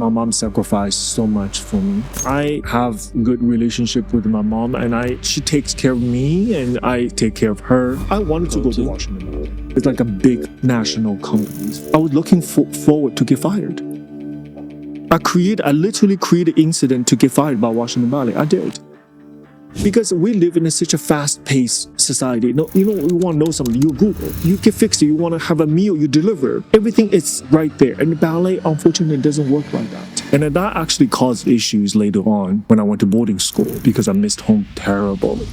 My mom sacrificed so much for me. I have good relationship with my mom, and she takes care of me, and I take care of her. I wanted to go to Washington Ballet. It's like a big national company. I was looking forward to get fired. I literally created an incident to get fired by Washington Ballet. I did. Because we live in such a fast-paced society. No, you want to know something, you Google. You can fix it. You want to have a meal, you deliver. Everything is right there. And the ballet, unfortunately, doesn't work like that. And that actually caused issues later on when I went to boarding school because I missed home terribly.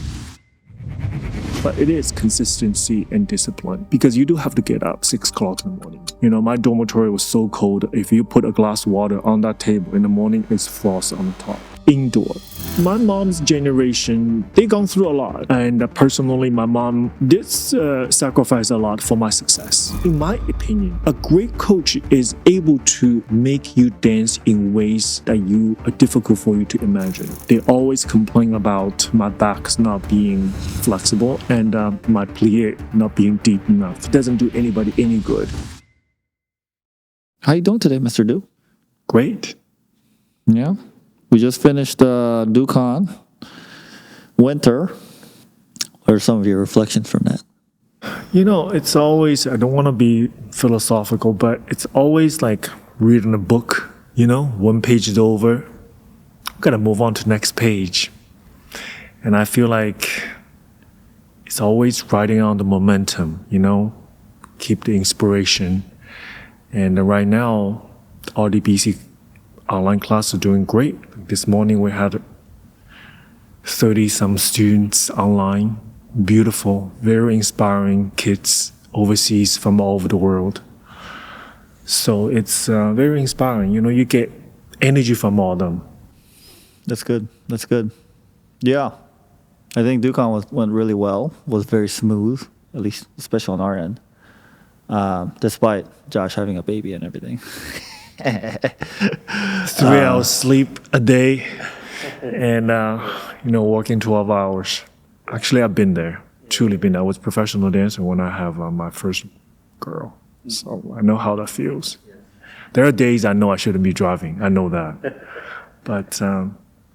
But it is consistency and discipline because you do have to get up 6 o'clock in the morning. My dormitory was so cold. If you put a glass of water on that table in the morning, it's frost on the top. Indoor. My mom's generation, they gone through a lot. And personally, my mom did sacrifice a lot for my success. In my opinion, a great coach is able to make you dance in ways that are difficult for you to imagine. They always complain about my back's not being flexible and my plie not being deep enough. It doesn't do anybody any good. How you doing today, Mr. Du? Great. Yeah. We just finished DuCon Winter. What are some of your reflections from that? It's always, I don't want to be philosophical, but it's always like reading a book, one page is over, got to move on to the next page. And I feel like it's always riding on the momentum, keep the inspiration. And right now, RDBC online class are doing great. This morning we had 30-some students online. Beautiful, very inspiring kids overseas from all over the world. So it's very inspiring. You get energy from all of them. That's good. That's good. Yeah. I think DuCon went really well, was very smooth, at least especially on our end, despite Josh having a baby and everything. 3 hours sleep a day and working 12 hours. Actually, I've been there, truly been there. I was a professional dancer when I have my first girl, so I know how that feels. There are days I know I shouldn't be driving, I know that, but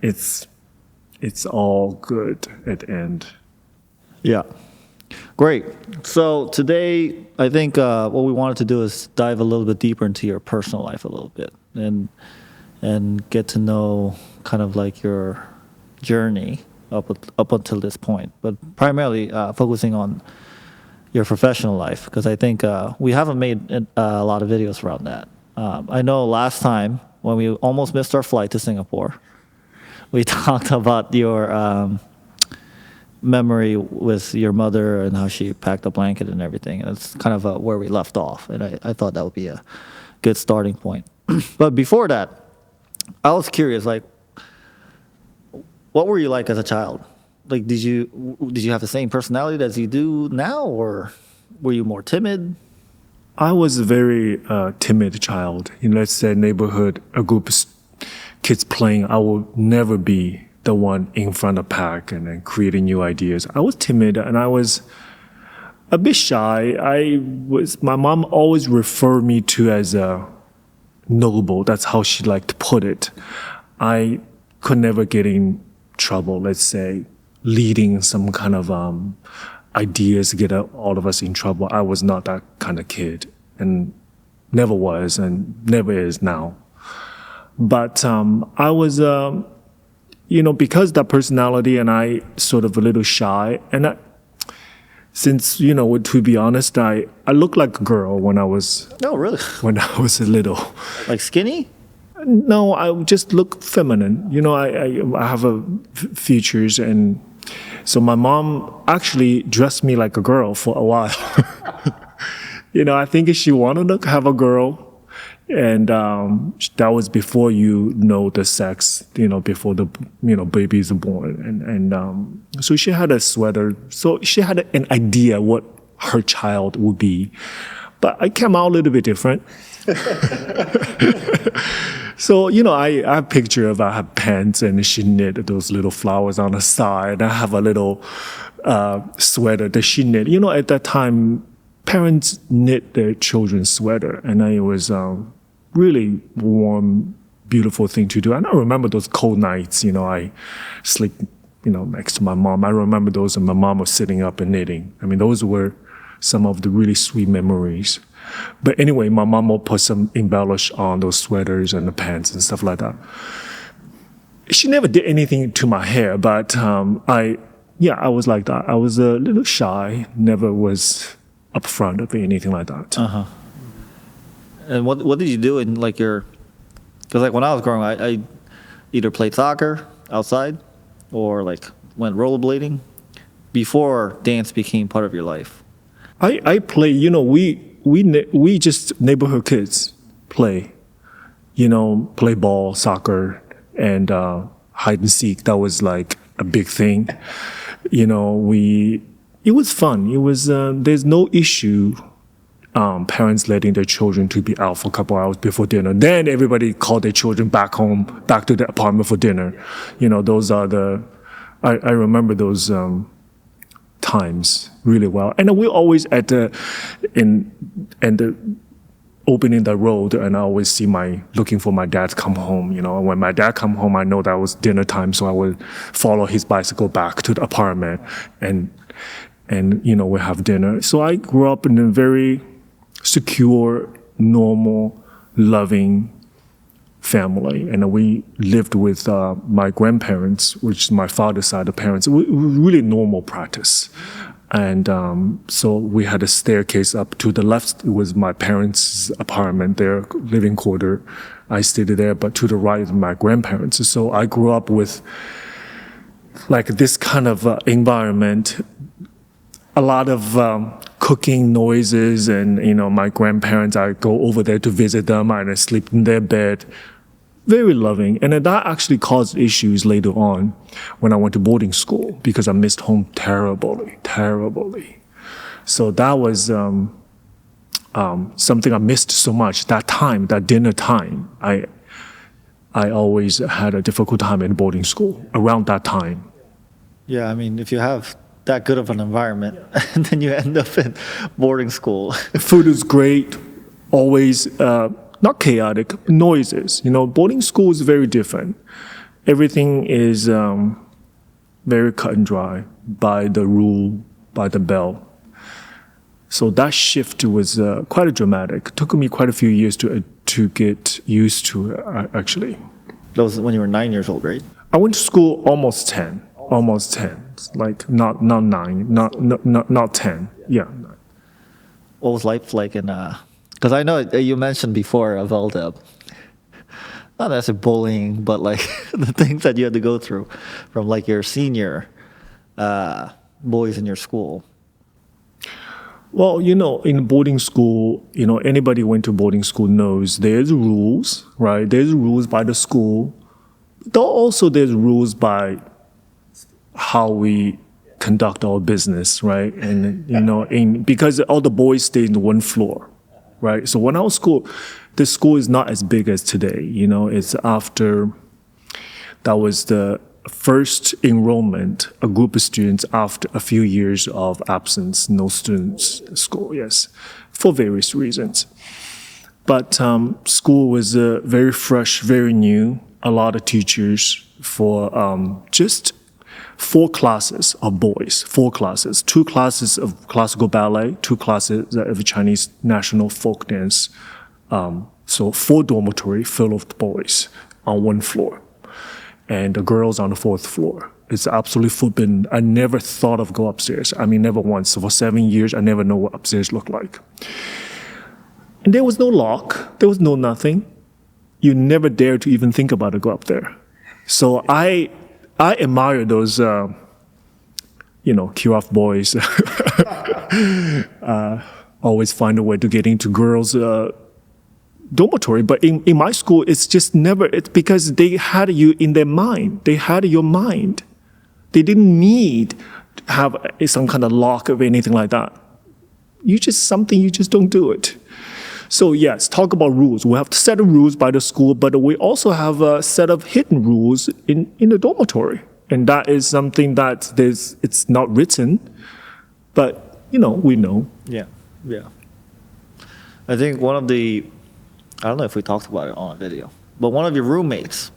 it's all good at the end. Yeah. Great. So today, I think what we wanted to do is dive a little bit deeper into your personal life a little bit and get to know kind of like your journey up until this point, but primarily focusing on your professional life because I think we haven't made a lot of videos around that. I know last time when we almost missed our flight to Singapore, we talked about your memory with your mother and how she packed a blanket and everything. And it's kind of where we left off. And I thought that would be a good starting point. But before that, I was curious, like, what were you like as a child? Like, did you have the same personality as you do now, or were you more timid? I was a very timid child. Let's say neighborhood, a group of kids playing, I will never be the one in front of pack and then creating new ideas. I was timid and I was a bit shy. My mom always referred me to as a noble. That's how she liked to put it. I could never get in trouble, let's say, leading some kind of ideas to get all of us in trouble. I was not that kind of kid and never was and never is now. But I was because that personality and I sort of a little shy. And since, to be honest, I looked like a girl when I was... Oh, really? When I was a little. Like skinny? No, I just look feminine. I have features. And so my mom actually dressed me like a girl for a while. I think she wanted to have a girl. And that was before the sex, before the baby is born, and so she had a sweater. So she had an idea what her child would be, but I came out a little bit different. So I have a picture of I have pants and she knit those little flowers on the side. I have a little sweater that she knit. At that time, parents knit their children's sweater, and it was really warm beautiful thing to do. And I remember those cold nights, I sleep, next to my mom. I remember those, and my mom was sitting up and knitting. I mean, those were some of the really sweet memories. But anyway, my mom will put some embellish on those sweaters and the pants and stuff like that. She never did anything to my hair, but I was like that. I was a little shy, never was upfront of anything like that. Uh-huh. And what did you do in like your? Because like when I was growing up, I either played soccer outside, or like went rollerblading, before dance became part of your life. I play. We just neighborhood kids play. Play ball, soccer, and hide and seek. That was like a big thing. It was fun. It was there's no issue. Parents letting their children to be out for a couple hours before dinner. Then everybody called their children back home, back to the apartment for dinner. Those are I remember those times really well. And we're always at the opening the road, and I always see looking for my dad to come home. When my dad come home, I know that was dinner time, so I would follow his bicycle back to the apartment and we have dinner. So I grew up in a very secure, normal, loving family, and we lived with my grandparents, which is my father's side of parents. It was really normal practice. And so we had a staircase up to the left. It was my parents' apartment, their living quarter. I stayed there, but to the right, my grandparents. So I grew up with like this kind of environment, a lot of cooking noises, and my grandparents, I go over there to visit them and I sleep in their bed. Very loving. And that actually caused issues later on when I went to boarding school, because I missed home terribly. So that was something I missed so much. That time, that dinner time, I always had a difficult time in boarding school around that time. Yeah, I mean, if you have that good of an environment, and then you end up in boarding school. Food is great, always not chaotic, noises. Boarding school is very different. Everything is very cut and dry, by the rule, by the bell. So that shift was quite dramatic. It took me quite a few years to get used to it, actually. That was when you were 9 years old, right? I went to school almost 10, like not 9, not 10. Yeah. What was life like in? Because I know you mentioned before of all the, not necessarily bullying, but like the things that you had to go through from like your senior boys in your school. Well, in boarding school, anybody who went to boarding school knows there's rules, right? There's rules by the school. Though also there's rules by how we conduct our business, right? And, because all the boys stay in one floor, right? So when I was school, the school is not as big as today, it's after, that was the first enrollment, a group of students after a few years of absence, no students at school, yes, for various reasons. But school was very fresh, very new, a lot of teachers for just 4 classes of boys, 4 classes, 2 classes of classical ballet, 2 classes of Chinese national folk dance. So 4 dormitory full of boys on 1 floor, and the girls on the 4th floor. It's absolutely forbidden. I never thought of go upstairs. I mean, never once. So for 7 years, I never know what upstairs looked like. And there was no lock. There was no nothing. You never dare to even think about it, go up there. So I admire those, cue-off boys. Always find a way to get into girls' dormitory. But in my school, it's just never, it's because they had you in their mind. They had your mind. They didn't need to have some kind of lock or anything like that. You just don't do it. So yes, talk about rules. We have a set of rules by the school, but we also have a set of hidden rules in the dormitory. And that is something that it's not written, but we know. Yeah. I think one of the, I don't know if we talked about it on a video, But one of your roommates,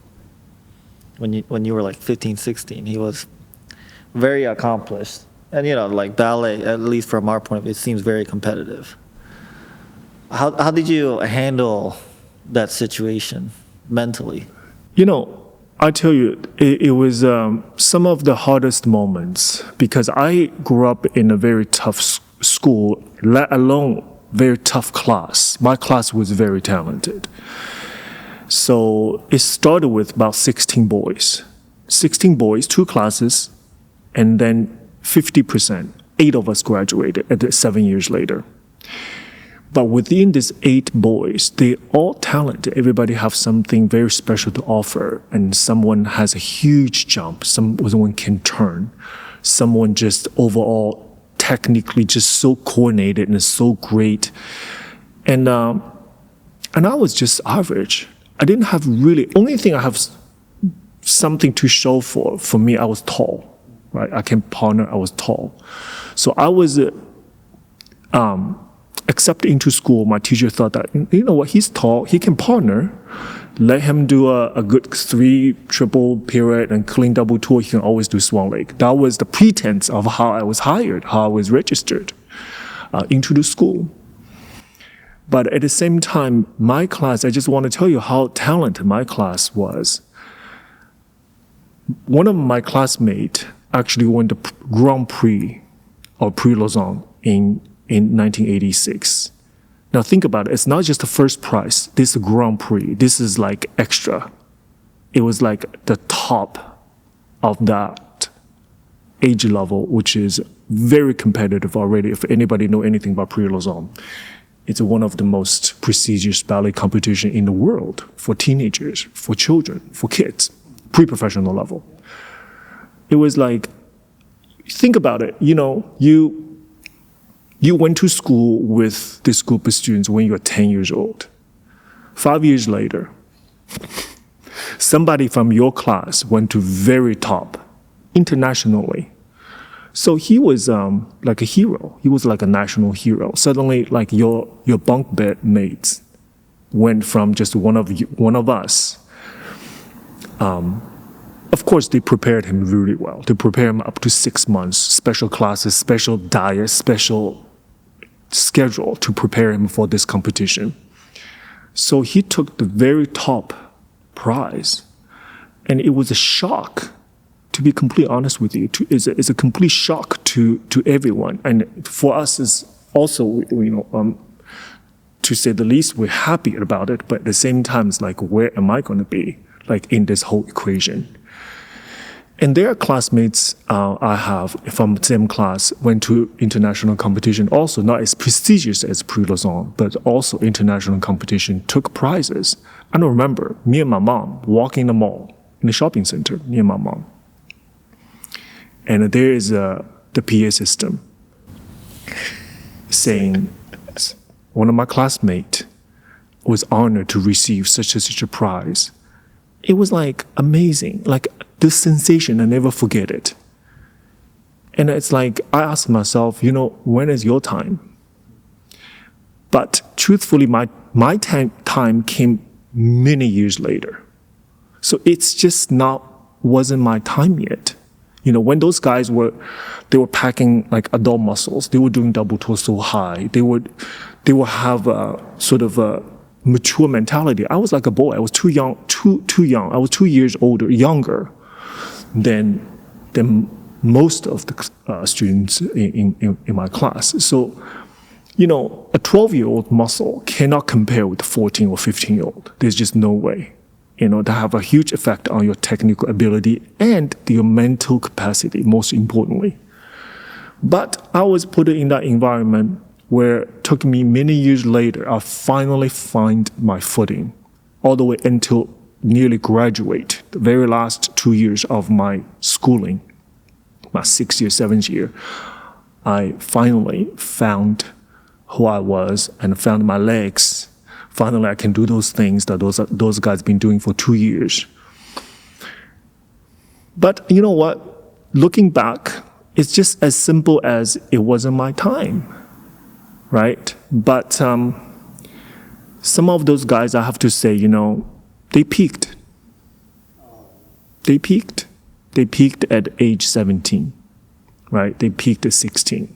when you were like 15, 16, he was very accomplished. And like ballet, at least from our point of view, it seems very competitive. How did you handle that situation mentally? I tell you, it was some of the hardest moments because I grew up in a very tough school, let alone very tough class. My class was very talented. So it started with about 16 boys. 16 boys, 2 classes, and then 50%. 8 of us graduated 7 years later. But within these 8 boys, they all talented. Everybody have something very special to offer. And someone has a huge jump. Someone can turn. Someone just overall technically just so coordinated and so great. And I was just average. I didn't have really, only thing I have something to show for me, I was tall, right? I can partner, I was tall. So I was accepted into school. My teacher thought that, what, he's tall, he can partner. Let him do a good 3 triple pirouette and clean double tour. He can always do swan leg. That was the pretense of how I was hired, how I was registered into the school. But at the same time, my class, I just want to tell you how talented my class was. One of my classmates actually won the Grand Prix or Prix Lausanne in 1986. Now think about it. It's not just the first prize. This is a Grand Prix. This is like extra. It was like the top of that age level, which is very competitive already. If anybody know anything about Prix Lausanne, it's one of the most prestigious ballet competition in the world for teenagers, for children, for kids, pre-professional level. It was like, think about it, you went to school with this group of students when you were 10 years old. 5 years later, somebody from your class went to very top internationally. So he was like a hero. He was like a national hero. Suddenly, like your bunk bed mates went from just one of us. Of course, they prepared him really well. They prepared him up to 6 months, special classes, special diet, special schedule to prepare him for this competition. So he took the very top prize. And it was a shock, to be completely honest with you. It's a complete shock to everyone. And for us, is also, to say the least, we're happy about it. But at the same time, it's like, where am I going to be, like, in this whole equation? And their classmates I have from the same class went to international competition, also not as prestigious as Prix Lausanne, but also international competition, took prizes. I don't remember, me and my mom walking in the mall, in the shopping center, me and my mom. And there is the PA system saying, one of my classmates was honored to receive such and such a prize. It was like amazing, like this sensation, I never forget it. And it's like, I asked myself, when is your time? But truthfully, my time came many years later. So it's just wasn't my time yet. When those guys were packing like adult muscles, they were doing double tours so high, they would have a sort of a mature mentality. I was like a boy. I was too young. I was 2 years younger than most of the students in my class. So, a 12-year-old muscle cannot compare with a 14 or 15-year-old. There's just no way. They have a huge effect on your technical ability and your mental capacity, most importantly. But I was put in that environment where it took me many years later, I finally find my footing, all the way until nearly graduate, the very last 2 years of my schooling, my 6th year, 7th year, I finally found who I was and found my legs. Finally, I can do those things that those guys been doing for 2 years. But you know what? Looking back, it's just as simple as it wasn't my time, right? But some of those guys, I have to say, They peaked. They peaked. They peaked at age 17, right? They peaked at 16.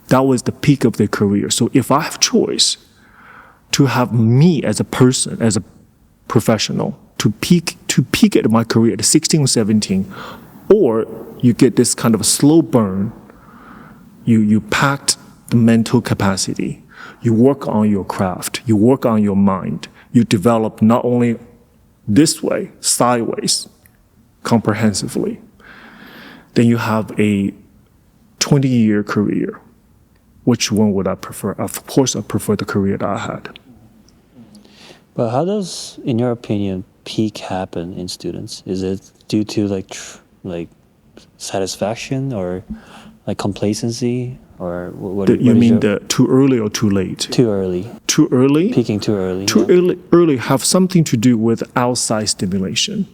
That was the peak of their career. So if I have choice to have me as a person, as a professional, to peak at my career at 16 or 17, or you get this kind of a slow burn, you packed the mental capacity, you work on your craft, you work on your mind, you develop not only this way, sideways, comprehensively, then you have a 20-year career. Which one would I prefer? Of course, I prefer the career that I had. But how does, in your opinion, peak happen in students? Is it due to like satisfaction or like complacency, or what? You mean the too early or too late? Too early. Too early? Peaking too early. Early have something to do with outside stimulation.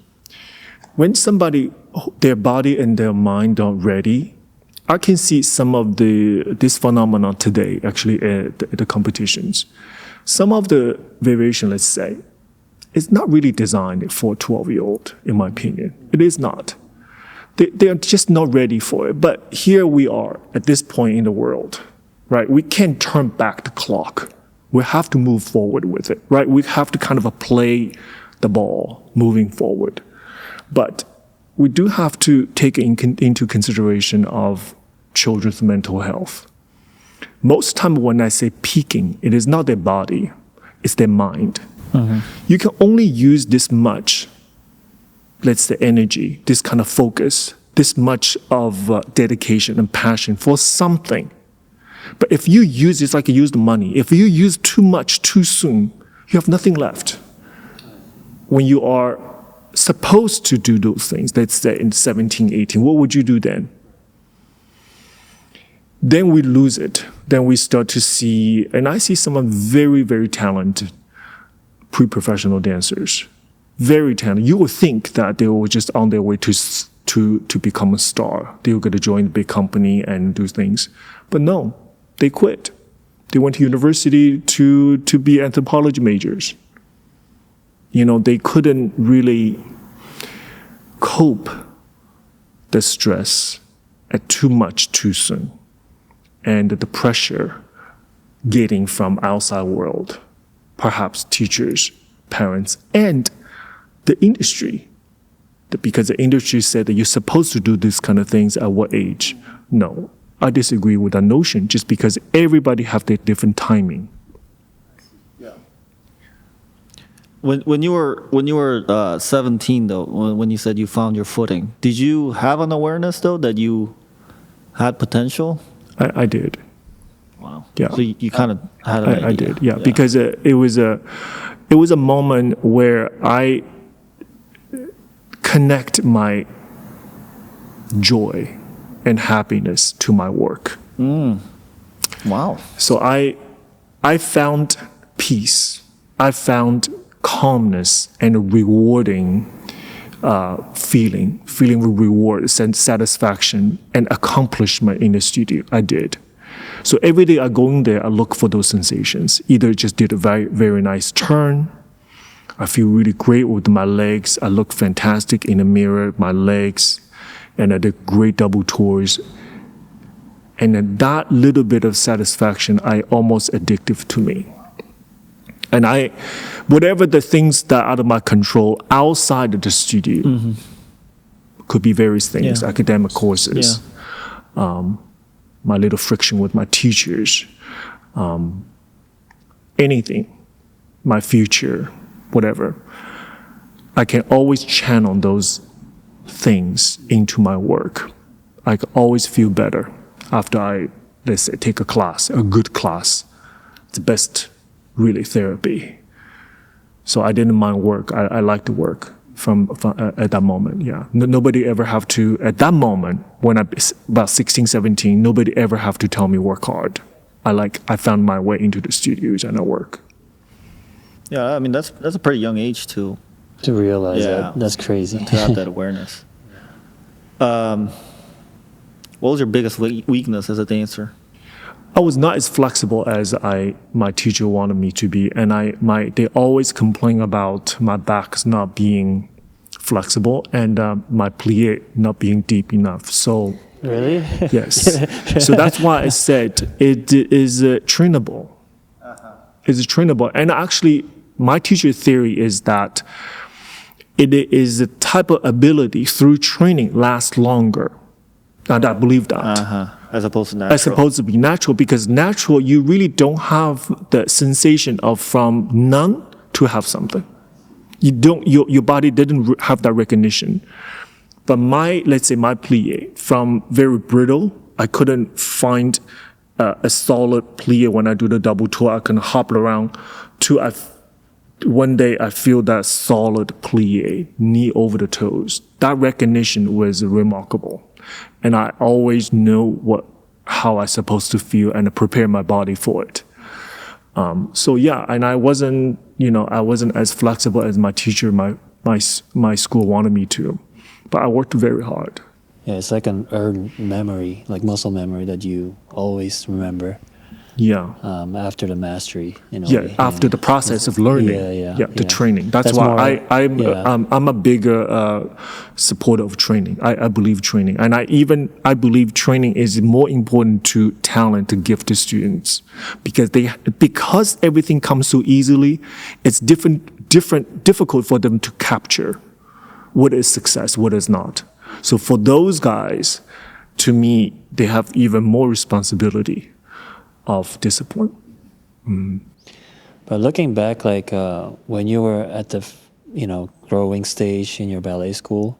When somebody, their body and their mind are ready, I can see some of this phenomenon today, actually, at the competitions. Some of the variation, let's say, is not really designed for a 12-year-old, in my opinion. It is not. They are just not ready for it. But here we are at this point in the world, right? We can't turn back the clock. We have to move forward with it, right? We have to kind of play the ball moving forward. But we do have to take into consideration of children's mental health. Most time when I say peaking, it is not their body, it's their mind. Mm-hmm. You can only use this much, let's say, energy, this kind of focus, this much of dedication and passion for something. But if you use, it's like you use the money. If you use too much too soon, you have nothing left. When you are supposed to do those things, let's say in 17, 18, what would you do then? Then we lose it. Then we start to see, and I see some very, very talented pre-professional dancers. Very talented. You would think that they were just on their way to become a star. They were going to join a big company and do things. But no, they quit. They went to university to be anthropology majors. You know, they couldn't really cope the stress at too much too soon, and the pressure getting from outside world, perhaps teachers, parents, and the industry. Because the industry said that you're supposed to do these kind of things at what age? No, I disagree with that notion, just because everybody have their different timing. When you were 17 though, when you said you found your footing, did you have an awareness though that you had potential? I did. Wow. Yeah. So you kind of had an idea. I did. Yeah. Because it was a moment where I connect my joy and happiness to my work. Wow. So I found peace. I found calmness and a rewarding feeling with reward, satisfaction, and accomplishment in the studio. I did. So every day I go in there, I look for those sensations. Either just did a very, very nice turn. I feel really great with my legs. I look fantastic in the mirror, my legs, and I did great double tours. And then that little bit of satisfaction, I almost addictive to me. And whatever the things that are out of my control outside of the studio, could be various things, academic courses, my little friction with my teachers, anything, my future, whatever. I can always channel those things into my work. I can always feel better after I, let's say, take a class, a good class. It's the best really therapy. So I didn't mind work. I liked to work from at that moment. Yeah. Nobody ever have to, at that moment, when I about 16, 17, nobody ever have to tell me work hard. I found my way into the studios and I work. Yeah, I mean, that's a pretty young age to realize that. That's crazy. To have that awareness. What was your biggest weakness as a dancer? I was not as flexible as my teacher wanted me to be, and they always complain about my back not being flexible and my plie not being deep enough. So Really? yes, so that's why I said it is trainable. It's trainable, and actually, my teacher theory is that it is a type of ability through training lasts longer, and I believe that. As opposed to natural. As supposed to be natural, because natural you really don't have the sensation of from none to have something. You don't. Your body didn't have that recognition. But let's say my plie from very brittle, I couldn't find a solid plie when I do the double toe. I can hop around. One day I feel that solid plie, knee over the toes. That recognition was remarkable. And I always know how I'm supposed to feel and prepare my body for it. So yeah, and I wasn't as flexible as my teacher, my school wanted me to, but I worked very hard. Yeah, it's like an earned memory, like muscle memory that you always remember. Yeah. After the mastery, After the process of learning. The training. That's why I'm a bigger supporter of training. I believe training, and I believe training is more important to talent to give to students, because everything comes so easily. It's difficult for them to capture what is success, what is not. So for those guys, to me, they have even more responsibility of discipline. But looking back, like when you were at the growing stage in your ballet school,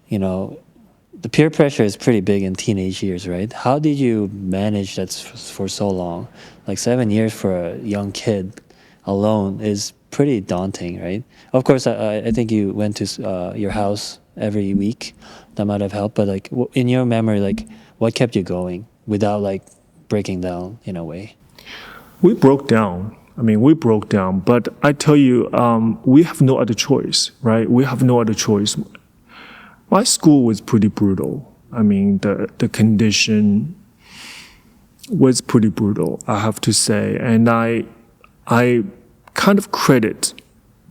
the peer pressure is pretty big in teenage years, right? How did you manage that for so long? Like 7 years for a young kid alone is pretty daunting, right? Of course, I think you went to your house every week. That might have helped. But like in your memory, like what kept you going without like breaking down in a way? We broke down. But I tell you, we have no other choice, right? We have no other choice. My school was pretty brutal. The condition was pretty brutal, I have to say. And I kind of credit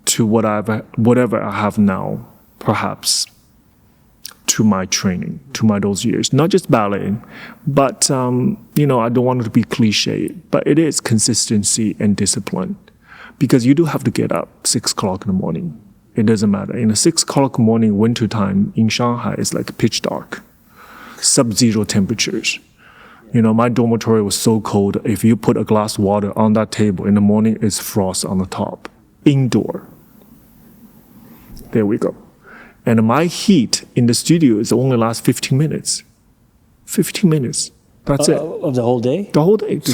to whatever I have now, perhaps, to my training, those years. Not just ballet, but, I don't want it to be cliche, but it is consistency and discipline. Because you do have to get up 6 o'clock in the morning. It doesn't matter. In 6 o'clock in the morning, winter time in Shanghai, it's like pitch dark, sub-zero temperatures. My dormitory was so cold. If you put a glass of water on that table in the morning, it's frost on the top. Indoor. There we go. And my heat in the studio is only lasts 15 minutes. 15 minutes. That's it. Of the whole day? The whole day. The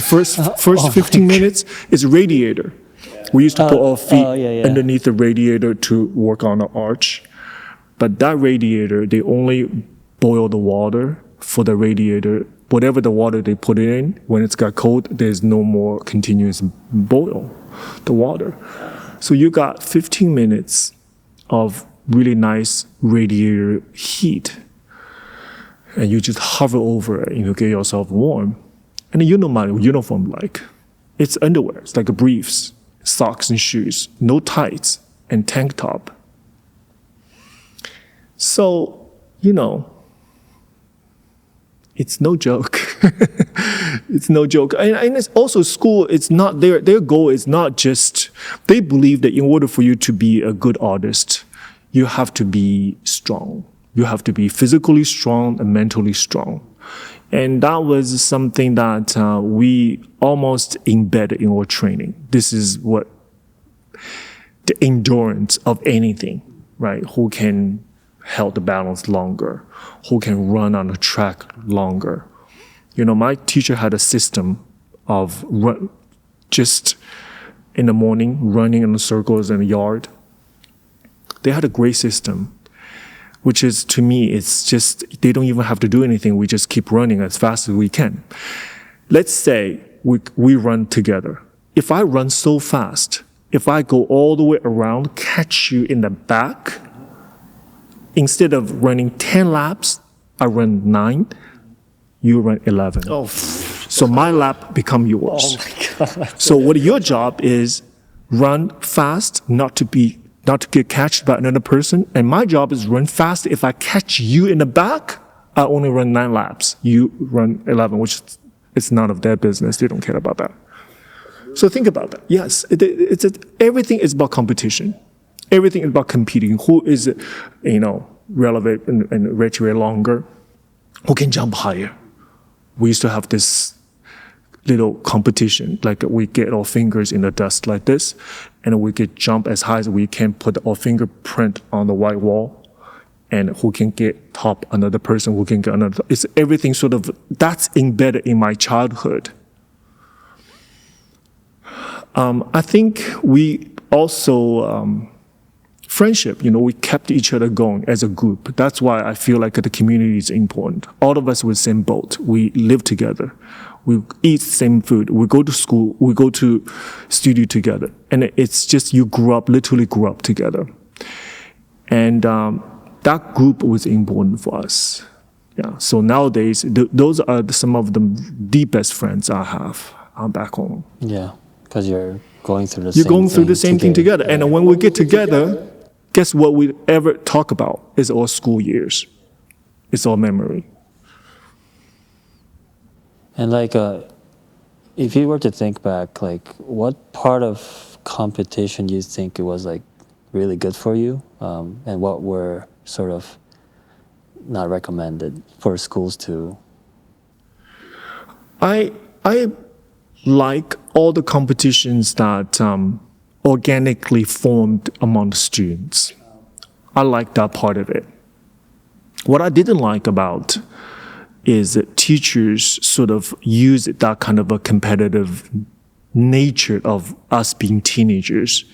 first 15 minutes is radiator. We used to put our feet underneath the radiator to work on the arch. But that radiator, they only boil the water for the radiator. Whatever the water they put in, when it's got cold, there's no more continuous boil the water. So you got 15 minutes of really nice radiator heat. And you just hover over it, get yourself warm. And you know my uniform like. It's underwear, it's like a briefs, socks and shoes, no tights, and tank top. So, it's no joke. It's no joke. And it's also school, it's not their goal is not just, they believe that in order for you to be a good artist, you have to be strong. You have to be physically strong and mentally strong. And that was something that we almost embedded in our training. This is what the endurance of anything, right? Who can hold the balance longer? Who can run on a track longer? My teacher had a system of just in the morning, running in the circles in the yard. They had a great system, which is, to me, it's just, they don't even have to do anything. We just keep running as fast as we can. Let's say we run together. If I run so fast, if I go all the way around, catch you in the back, instead of running 10 laps, I run 9, you run 11. Oh, So my lap become yours. Oh my god. So what your job is run fast, not to get catched by another person. And my job is run fast. If I catch you in the back, I only run 9 laps. You run 11, which it's none of their business. They don't care about that. So think about that. Yes, everything is about competition. Everything is about competing. Who is, relevant and reach way longer? Who can jump higher? We used to have this little competition, like we get our fingers in the dust like this, and we could jump as high as we can, put our fingerprint on the white wall, and who can get top another person, who can get another. It's everything sort of, that's embedded in my childhood. I think we also, friendship, we kept each other going as a group. That's why I feel like the community is important. All of us were the same boat. We live together. We eat the same food. We go to school. We go to studio together. And it's just literally grew up together. And that group was important for us. Yeah. So nowadays, those are some of the deepest friends I have back home. Yeah, because you're going through the same thing together. And when we get together, guess what we ever talk about is our school years. It's all memory. And if you were to think back, what part of competition do you think it was really good for you, and what were sort of not recommended for schools to? I like all the competitions that organically formed among the students. I like that part of it. What I didn't like about is that teachers sort of use that kind of a competitive nature of us being teenagers,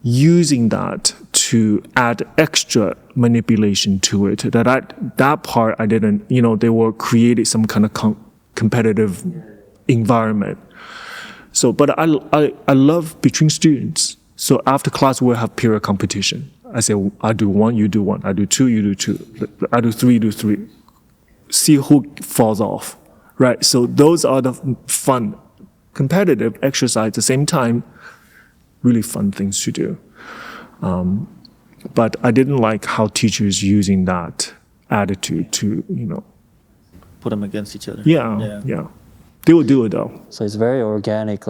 using that to add extra manipulation to it. That part I didn't, they were created some kind of competitive environment. So, but I love between students. So after class, we'll have period competition. I say, I do 1, you do 1. I do 2, you do 2. I do 3, you do 3. See who falls off, right? So those are the fun, competitive exercise at the same time, really fun things to do. But I didn't like how teachers using that attitude to, Put them against each other. Yeah. They will do it though. So it's very organic,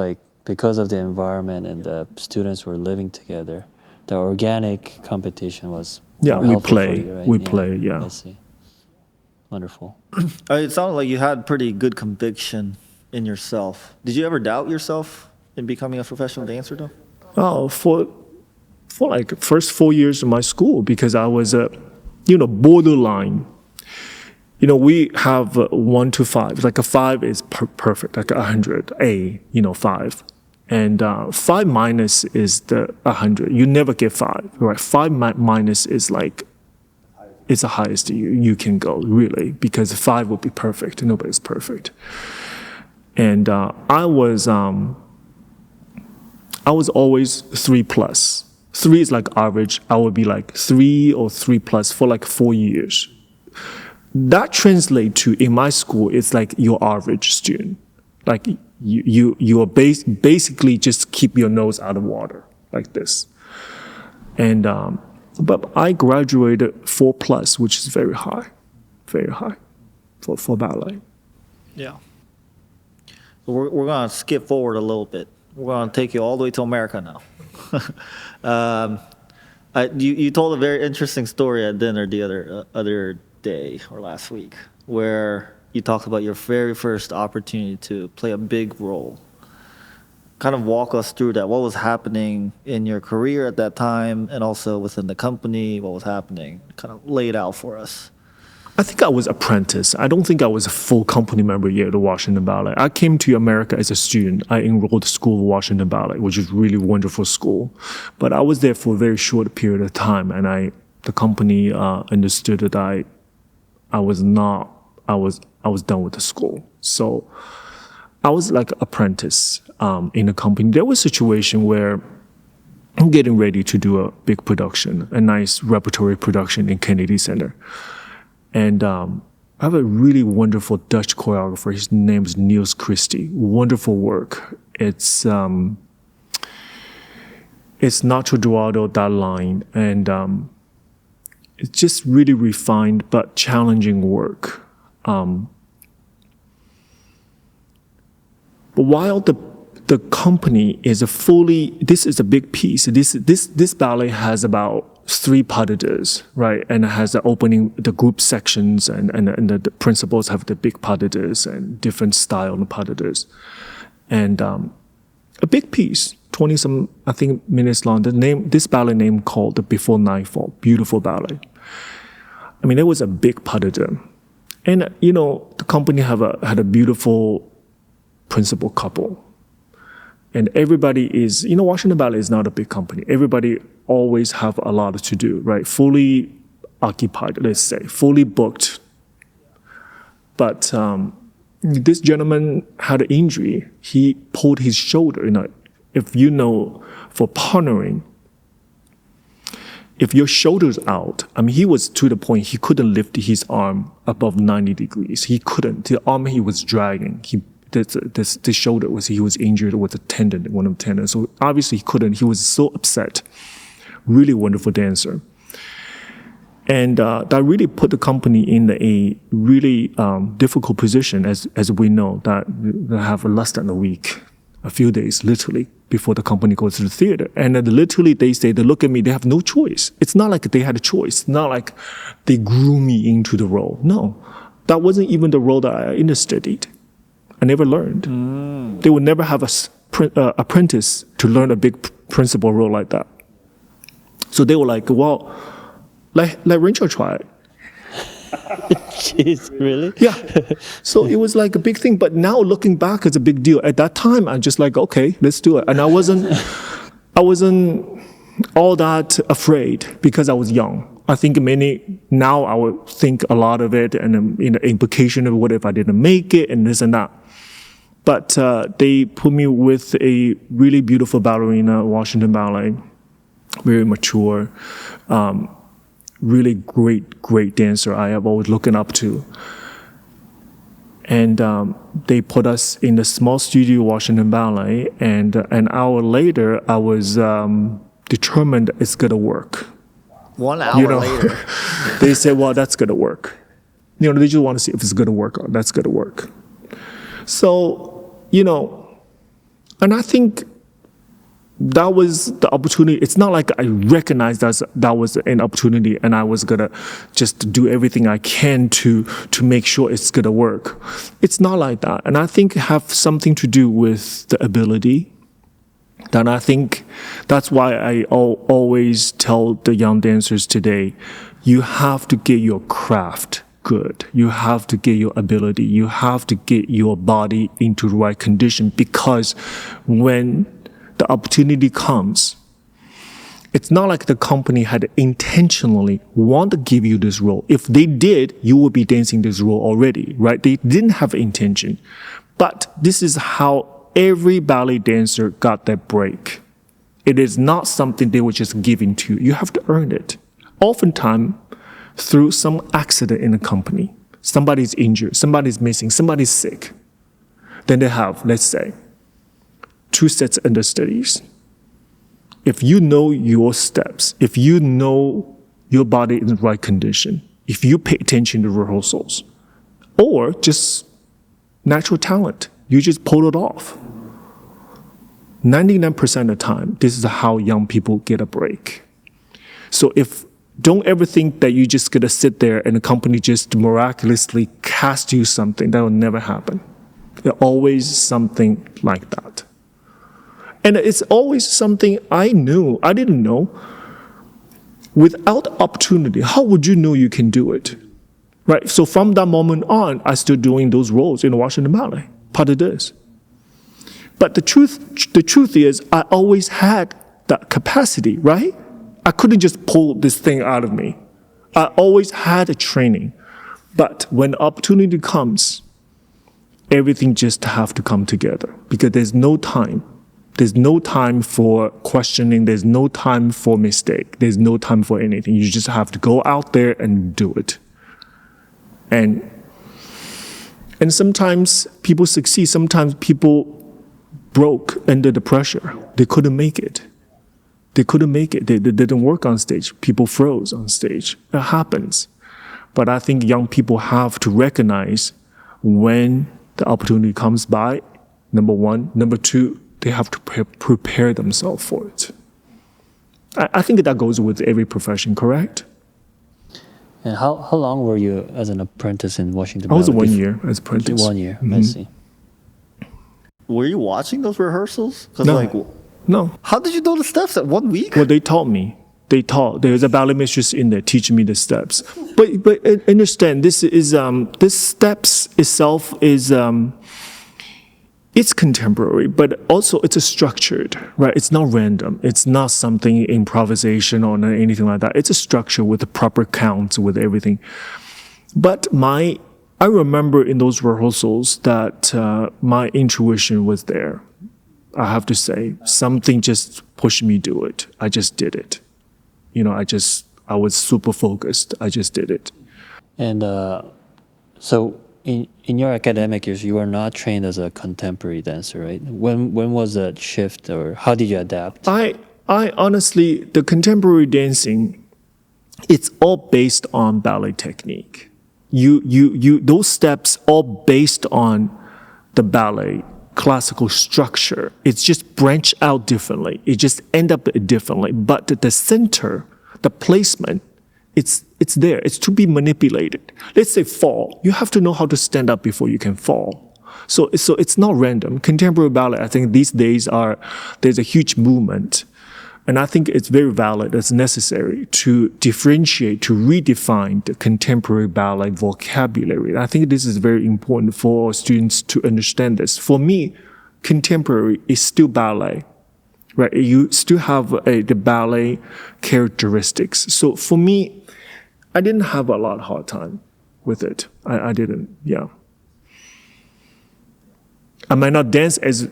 because of the environment and the students were living together. The organic competition was more we helpful play. for you, right? We play, yeah. I see. Wonderful. It sounded like you had pretty good conviction in yourself. Did you ever doubt yourself in becoming a professional dancer though? Oh, for first 4 years of my school, because I was borderline. We have 1 to 5. Like a 5 is perfect, like 100, 5. And 5 minus is the 100. You never get 5, right? 5 minus is it's the highest you can go, really, because 5 would be perfect. Nobody's perfect. And I was always 3 plus. 3 is like average. I would be 3 or 3 plus for 4 years. That translates to, in my school, it's your average student. You are basically just keep your nose out of water like this. And but I graduated 4 plus, which is very high for ballet. Yeah. So we're gonna skip forward a little bit. We're gonna take you all the way to America now. You told a very interesting story at dinner the other day or last week, where you talked about your very first opportunity to play a big role. Kind of walk us through that. What was happening in your career at that time, and also within the company? What was happening? Kind of lay it out for us. I think I was apprentice. I don't think I was a full company member yet at Washington Ballet. I came to America as a student. I enrolled at School of Washington Ballet, which is really wonderful school. But I was there for a very short period of time, and the company understood that I was done with the school. So I was like apprentice in a company. There was a situation where I'm getting ready to do a big production, a nice repertory production in Kennedy Center. And I have a really wonderful Dutch choreographer. His name is Niels Christie. Wonderful work. It's Nacho Dorado, that line, and it's just really refined but challenging work. But while the company is this is a big piece. This ballet has about 3 pas de deux, right? And it has the opening, the group sections, and the principals have the big pas de deux and different style of pas de deux. And a big piece, 20 some, I think, minutes long. This ballet name called the Before Nightfall, beautiful ballet. I mean, it was a big pas de deux. And, the company had a beautiful principal couple. And everybody is, Washington Ballet is not a big company. Everybody always have a lot to do, right? Fully occupied, let's say, fully booked. But this gentleman had an injury. He pulled his shoulder. If for partnering, if your shoulder's out, I mean, he was to the point he couldn't lift his arm above 90 degrees. He couldn't. The arm he was dragging, this shoulder he was injured with a tendon, one of the tendons. So obviously he couldn't. He was so upset. Really wonderful dancer. And that really put the company in a really difficult position, as we know, that they have less than a few days, literally, before the company goes to the theater. And literally they look at me, they have no choice. It's not like they had a choice. It's not like they grew me into the role. No, that wasn't even the role that I studied. I never learned. They would never have a apprentice to learn a big principal role like that. So they were like, well, let Runqiao try it. Jeez, really? Yeah. So it was like a big thing. But now looking back, it's a big deal. At that time, I'm just like, okay, let's do it. And I wasn't all that afraid because I was young. I think now I would think a lot of it and implication of what if I didn't make it and this and that. But they put me with a really beautiful ballerina, Washington Ballet, very mature, really great dancer I have always looking up to. And they put us in the small studio, Washington Ballet, and an hour later, I was determined it's gonna work. 1 hour later. They said, well, that's gonna work. They just want to see if it's gonna work or that's gonna work. So, and I think that was the opportunity. It's not like I recognized that was an opportunity and I was gonna just do everything I can to make sure it's gonna work. It's not like that. And I think it have something to do with the ability. And I think that's why I always tell the young dancers today, you have to get your craft good. You have to get your ability. You have to get your body into the right condition, because when the opportunity comes, it's not like the company had intentionally want to give you this role. If they did, you would be dancing this role already, right? They didn't have intention. But this is how every ballet dancer got that break. It is not something they were just giving to you. You have to earn it. Oftentimes, through some accident in the company, somebody's injured, somebody's missing, somebody's sick. Then they have, let's say, 2 sets understudies. If you know your steps, if you know your body in the right condition, if you pay attention to rehearsals, or just natural talent, you just pull it off. 99% of the time, this is how young people get a break. So don't ever think that you're just gonna sit there and the company just miraculously cast you something. That will never happen. There's always something like that. And it's always something I didn't know. Without opportunity, how would you know you can do it? Right? So from that moment on, I started doing those roles in Washington Ballet, pas de deux. But the truth is, I always had that capacity, right? I couldn't just pull this thing out of me. I always had a training. But when opportunity comes, everything just have to come together, because there's no time. There's no time for questioning. There's no time for mistake. There's no time for anything. You just have to go out there and do it. And And sometimes people succeed, sometimes people broke under the pressure. They couldn't make it. They couldn't make it. They didn't work on stage. People froze on stage. It happens. But I think young people have to recognize when the opportunity comes by, number one. Number two, they have to prepare themselves for it. I think that goes with every profession, correct? And how long were you as an apprentice in Washington? I was Ballet 1 year as apprentice. 1 year, I see. Were you watching those rehearsals? 'Cause, No. like, No. how did you know the steps at 1 week? Well, they taught me. There's a ballet mistress in there teaching me the steps. But understand, this steps itself is, it's contemporary, but also it's a structured, right? It's not random. It's not something improvisation or anything like that. It's a structure with the proper counts, with everything. But I remember in those rehearsals that my intuition was there. I have to say, something just pushed me to do it. I just did it. I was super focused. I just did it. And so in your academic years, you were not trained as a contemporary dancer, right? When was that shift, or how did you adapt? I honestly, the contemporary dancing, it's all based on ballet technique. Those steps all based on the ballet classical structure. It's just branched out differently. It just end up differently. But the center, the placement, it's there. It's to be manipulated. Let's say fall. You have to know how to stand up before you can fall. So it's not random. Contemporary ballet, I think these days there's a huge movement. And I think it's very valid, it's necessary to differentiate, to redefine the contemporary ballet vocabulary. I think this is very important for students to understand this. For me, contemporary is still ballet, right? You still have the ballet characteristics. So for me, I didn't have a lot of hard time with it. I didn't, yeah. I might not dance as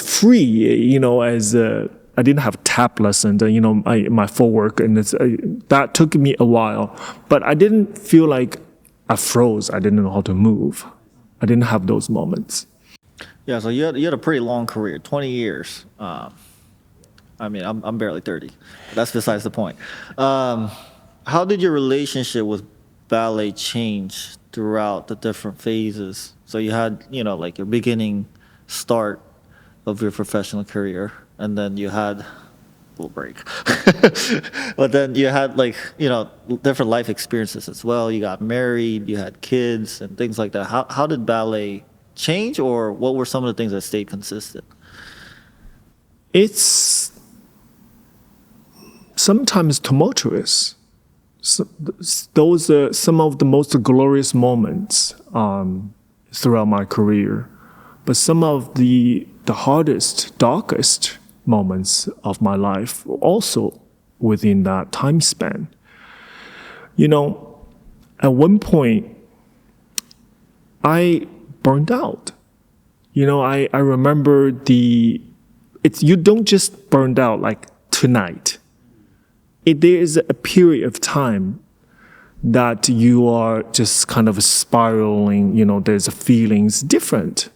free, as I didn't have tap lessons, my footwork, and that took me a while. But I didn't feel like I froze. I didn't know how to move. I didn't have those moments. Yeah, so you had a pretty long career, 20 years. I'm barely 30. That's besides the point. How did your relationship with ballet change throughout the different phases? So you had, like your beginning start of your professional career, and then you had a little break. But then you had different life experiences as well. You got married, you had kids and things like that. How did ballet change, or what were some of the things that stayed consistent? It's sometimes tumultuous. Those are some of the most glorious moments throughout my career. But some of the hardest, darkest moments of my life were also within that time span. At one point, I burned out. I remember you don't just burn out like tonight. There is a period of time that you are just kind of spiraling, there's feelings different.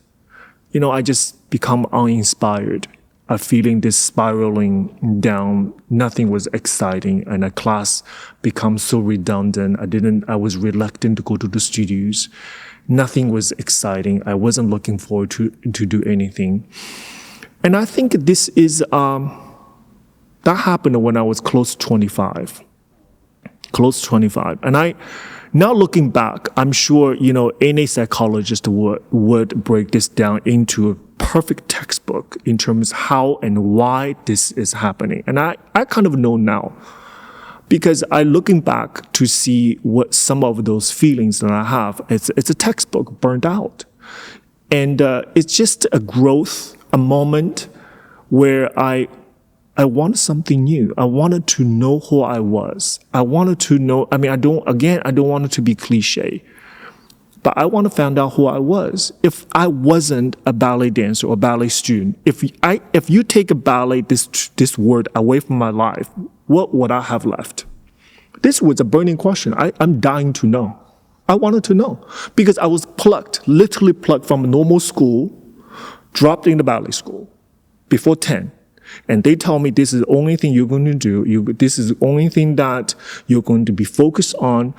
I just become uninspired. I'm feeling this spiraling down. Nothing was exciting, and a class becomes so redundant. I was reluctant to go to the studios. Nothing was exciting. I wasn't looking forward to do anything. And I think this is, that happened when I was close to 25. And now looking back, I'm sure, any psychologist would break this down into a perfect textbook in terms of how and why this is happening. And I kind of know now, because looking back to see what some of those feelings that I have, it's a textbook, burned out. And it's just a growth, a moment where I wanted something new. I wanted to know who I was. I wanted to know, I don't want it to be cliche, but I want to find out who I was. If I wasn't a ballet dancer or ballet student, if you take a ballet, this word away from my life, what would I have left? This was a burning question. I'm dying to know. I wanted to know because I was plucked, literally plucked from a normal school, dropped in the ballet school before 10. And they tell me this is the only thing you're going to do. This is the only thing that you're going to be focused on.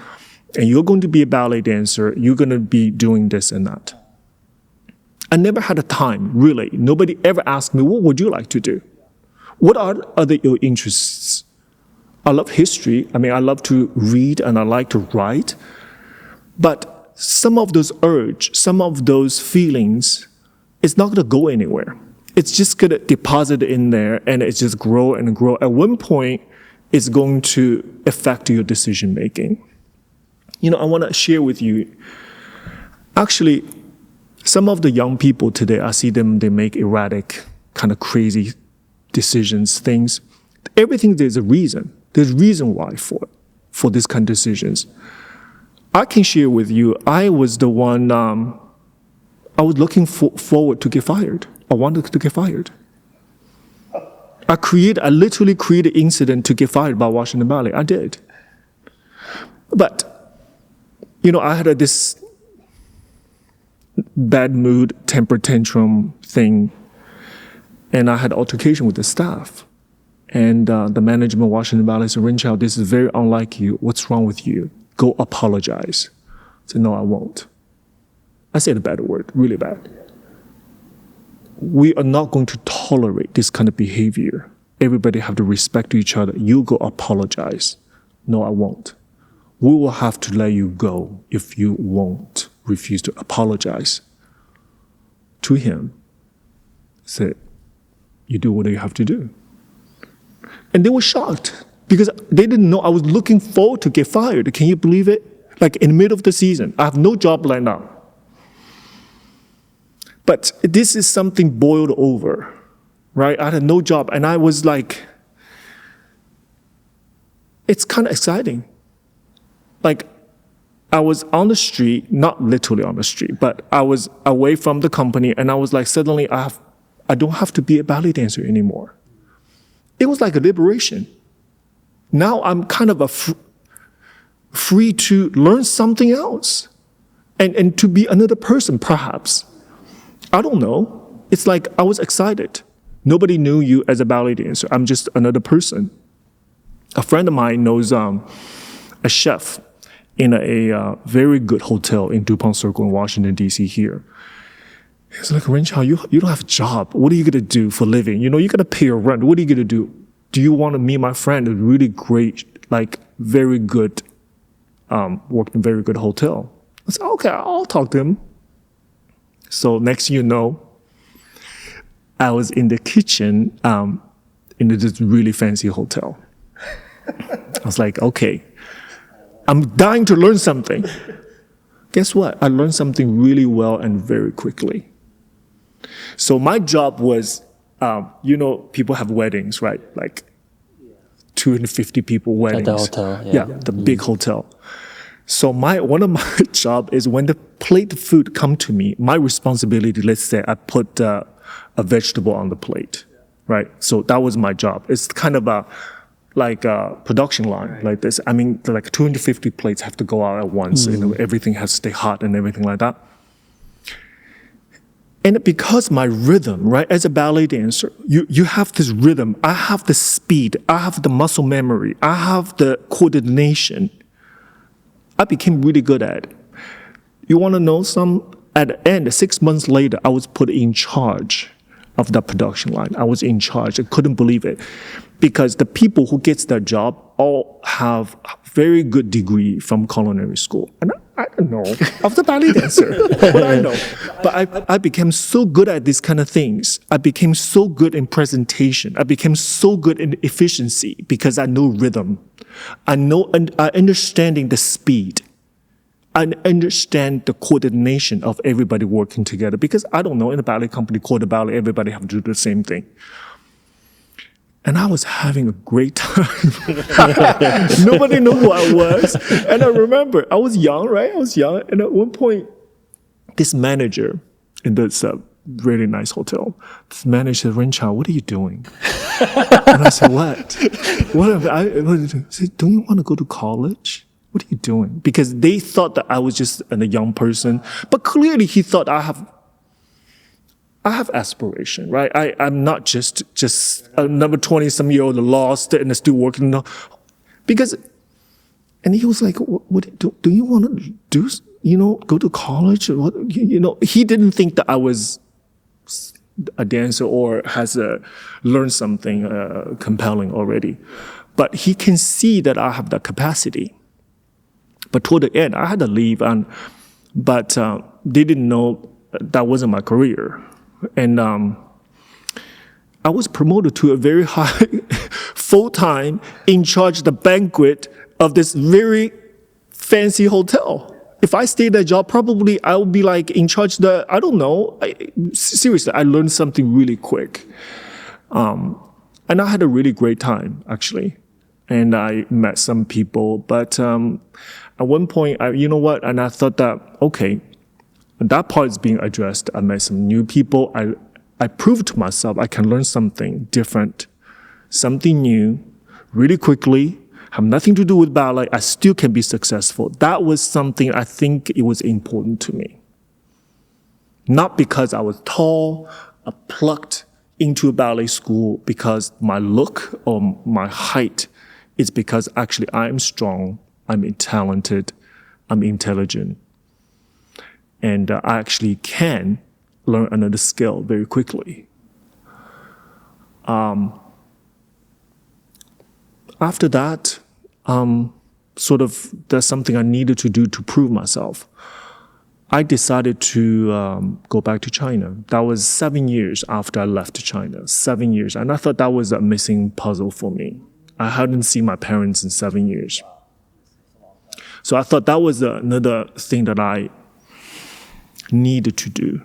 And you're going to be a ballet dancer. You're going to be doing this and that. I never had a time, really. Nobody ever asked me, what would you like to do? What are your interests? I love history. I mean, I love to read and I like to write. But some of those urge, some of those feelings, it's not going to go anywhere. It's just going to deposit in there and it's just grow and grow. At one point, it's going to affect your decision making. You know, I want to share with you, actually, some of the young people today, I see them, they make erratic, kind of crazy decisions, things. Everything, there's a reason. There's a reason why for this kind of decisions. I can share with you, I was the one, I was looking forward to get fired. I wanted to get fired. I literally created an incident to get fired by Washington Ballet. I did. But, you know, I had this bad mood, temper tantrum thing, and I had altercation with the staff. And the management of Washington Ballet said, Runqiao, this is very unlike you. What's wrong with you? Go apologize. I said, no, I won't. I said a bad word, really bad. We are not going to tolerate this kind of behavior. Everybody have to respect each other. You go apologize. No, I won't. We will have to let you go if you won't refuse to apologize to him. I said, you do what you have to do. And they were shocked because they didn't know I was looking forward to get fired. Can you believe it? Like in the middle of the season, I have no job lined up. But this is something boiled over, right? I had no job and I was like, it's kind of exciting. Like I was on the street, not literally on the street, but I was away from the company and I was like, suddenly I don't have to be a ballet dancer anymore. It was like a liberation. Now I'm kind of free to learn something else and to be another person, perhaps. I don't know. It's like I was excited. Nobody knew you as a ballet dancer. I'm just another person. A friend of mine knows a chef in a very good hotel in DuPont Circle in Washington, D.C. here. He's like, Runqiao, you don't have a job. What are you going to do for a living? You know, you got to pay your rent. What are you going to do? Do you want to meet my friend, a really great, like very good, worked in a very good hotel? I said, okay, I'll talk to him. So next you know, I was in the kitchen in this really fancy hotel. I was like, okay, I'm dying to learn something. Guess what? I learned something really well and very quickly. So my job was, you know, people have weddings, right? Like 250 people weddings. At the hotel, yeah. The big hotel. So one of my job is when the plate food come to me, my responsibility, let's say I put a vegetable on the plate, right? So that was my job. It's kind of like a production line like this. I mean, like 250 plates have to go out at once. You know, everything has to stay hot and everything like that. And because my rhythm, right, as a ballet dancer, you have this rhythm. I have the speed. I have the muscle memory. I have the coordination. I became really good at it. You want to know some? At the end, 6 months later, I was put in charge of that production line. I was in charge. I couldn't believe it. Because the people who gets that job all have very good degree from culinary school. And I don't know. I was a ballet dancer. What I know. But I became so good at these kind of things. I became so good in presentation. I became so good in efficiency because I know rhythm. I understanding the speed. I understand the coordination of everybody working together because I don't know, in a ballet company called the ballet, everybody have to do the same thing. And I was having a great time. Nobody knew who I was. And I remember, I was young, right? I was young. And at one point, this manager in this really nice hotel, this manager said, Runqiao, what are you doing? And I said, what? I said, don't you want to go to college? What are you doing? Because they thought that I was just a young person, but clearly he thought I have aspiration, right? I'm not just a number 20-some-year-old lost and still working. No. Because, and he was like, what do you want to do? Go to college? Or what? He didn't think that I was a dancer or has learned something compelling already. But he can see that I have that capacity. But toward the end, I had to leave, but they didn't know that wasn't my career. And I was promoted to a very high, full-time, in charge of the banquet of this very fancy hotel. If I stayed that job, probably I would be like in charge of I don't know. Seriously, I learned something really quick. And I had a really great time, actually. And I met some people. But at one point, and I thought that, okay, that part is being addressed. I met some new people. I proved to myself I can learn something different, something new, really quickly, have nothing to do with ballet. I still can be successful. That was something I think it was important to me. Not because I was tall, plucked into a ballet school because my look or my height. It's because actually I'm strong, I'm talented, I'm intelligent. And I actually can learn another skill very quickly. After that, there's something I needed to do to prove myself. I decided to go back to China. That was 7 years after I left China, 7 years. And I thought that was a missing puzzle for me. I hadn't seen my parents in 7 years. So I thought that was another thing that I needed to do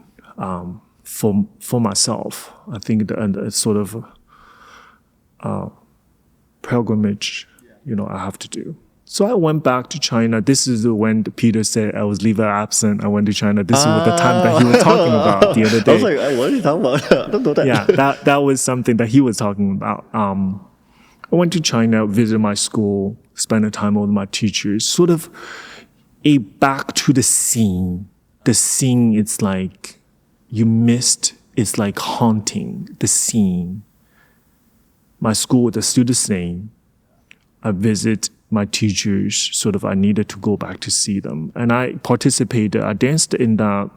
for myself. I think the sort of pilgrimage, I have to do. So I went back to China. This is when Peter said I was leave absent. I went to China. This was the time that he was talking about the other day. I was like, what are you talking about? I don't know that. Yeah, that was something that he was talking about. I went to China, visited my school, spent time with my teachers, sort of a back to the scene. The scene, it's like you missed, it's like haunting the scene. My school, the students' name, I visit my teachers, I needed to go back to see them. And I participated, I danced in the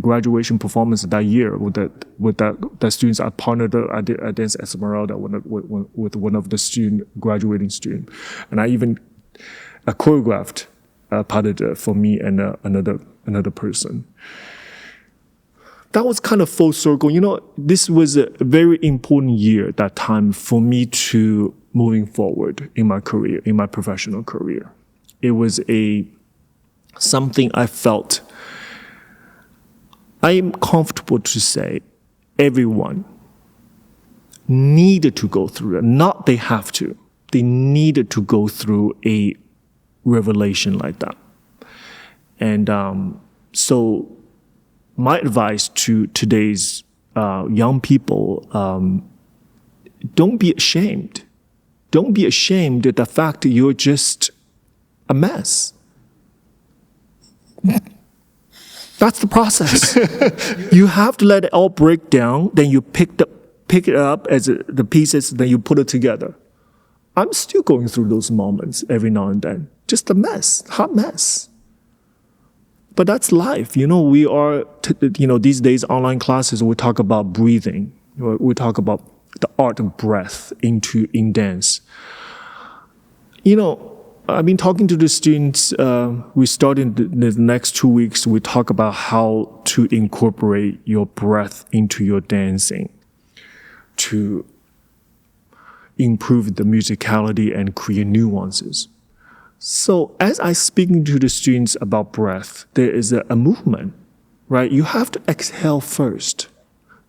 graduation performance that year with the students. I partnered, I danced Esmeralda with one of the graduating student. And I even choreographed part of it for me and another person. That was kind of full circle. This was a very important year, that time, for me to moving forward in my career, in my professional career. It was something I felt I am comfortable to say everyone needed to go through it. Not they have to. They needed to go through a revelation like that. And so my advice to today's young people, don't be ashamed. Don't be ashamed of the fact that you're just a mess. That's the process. You have to let it all break down, then you pick it up as the pieces, then you put it together. I'm still going through those moments every now and then. Just a mess, hot mess. But that's life. We are, these days, online classes, we talk about breathing. We talk about the art of breath in dance. I've been talking to the students. We started the next 2 weeks. We talk about how to incorporate your breath into your dancing to improve the musicality and create nuances. So as I speaking to the students about breath, there is a movement, right? You have to exhale first.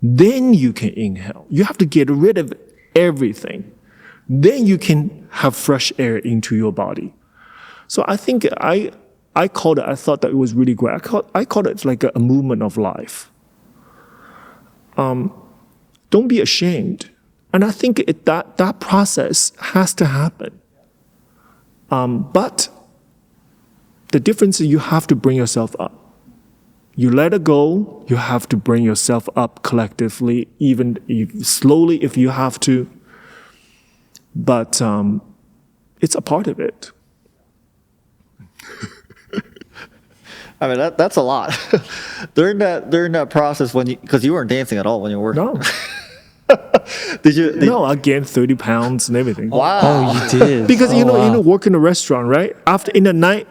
Then you can inhale. You have to get rid of everything. Then you can have fresh air into your body. So I think I thought that it was really great. I called it like a movement of life. Don't be ashamed. And I think that process has to happen. But The difference is you have to bring yourself up. You let it go, you have to bring yourself up collectively, even if, slowly if you have to. But it's a part of it. I mean, that's a lot. during that process, because you weren't dancing at all when you were working. No. Did No, I gained 30 pounds and everything. Wow. Oh, you did. Because wow. you work in a restaurant, right? After in the night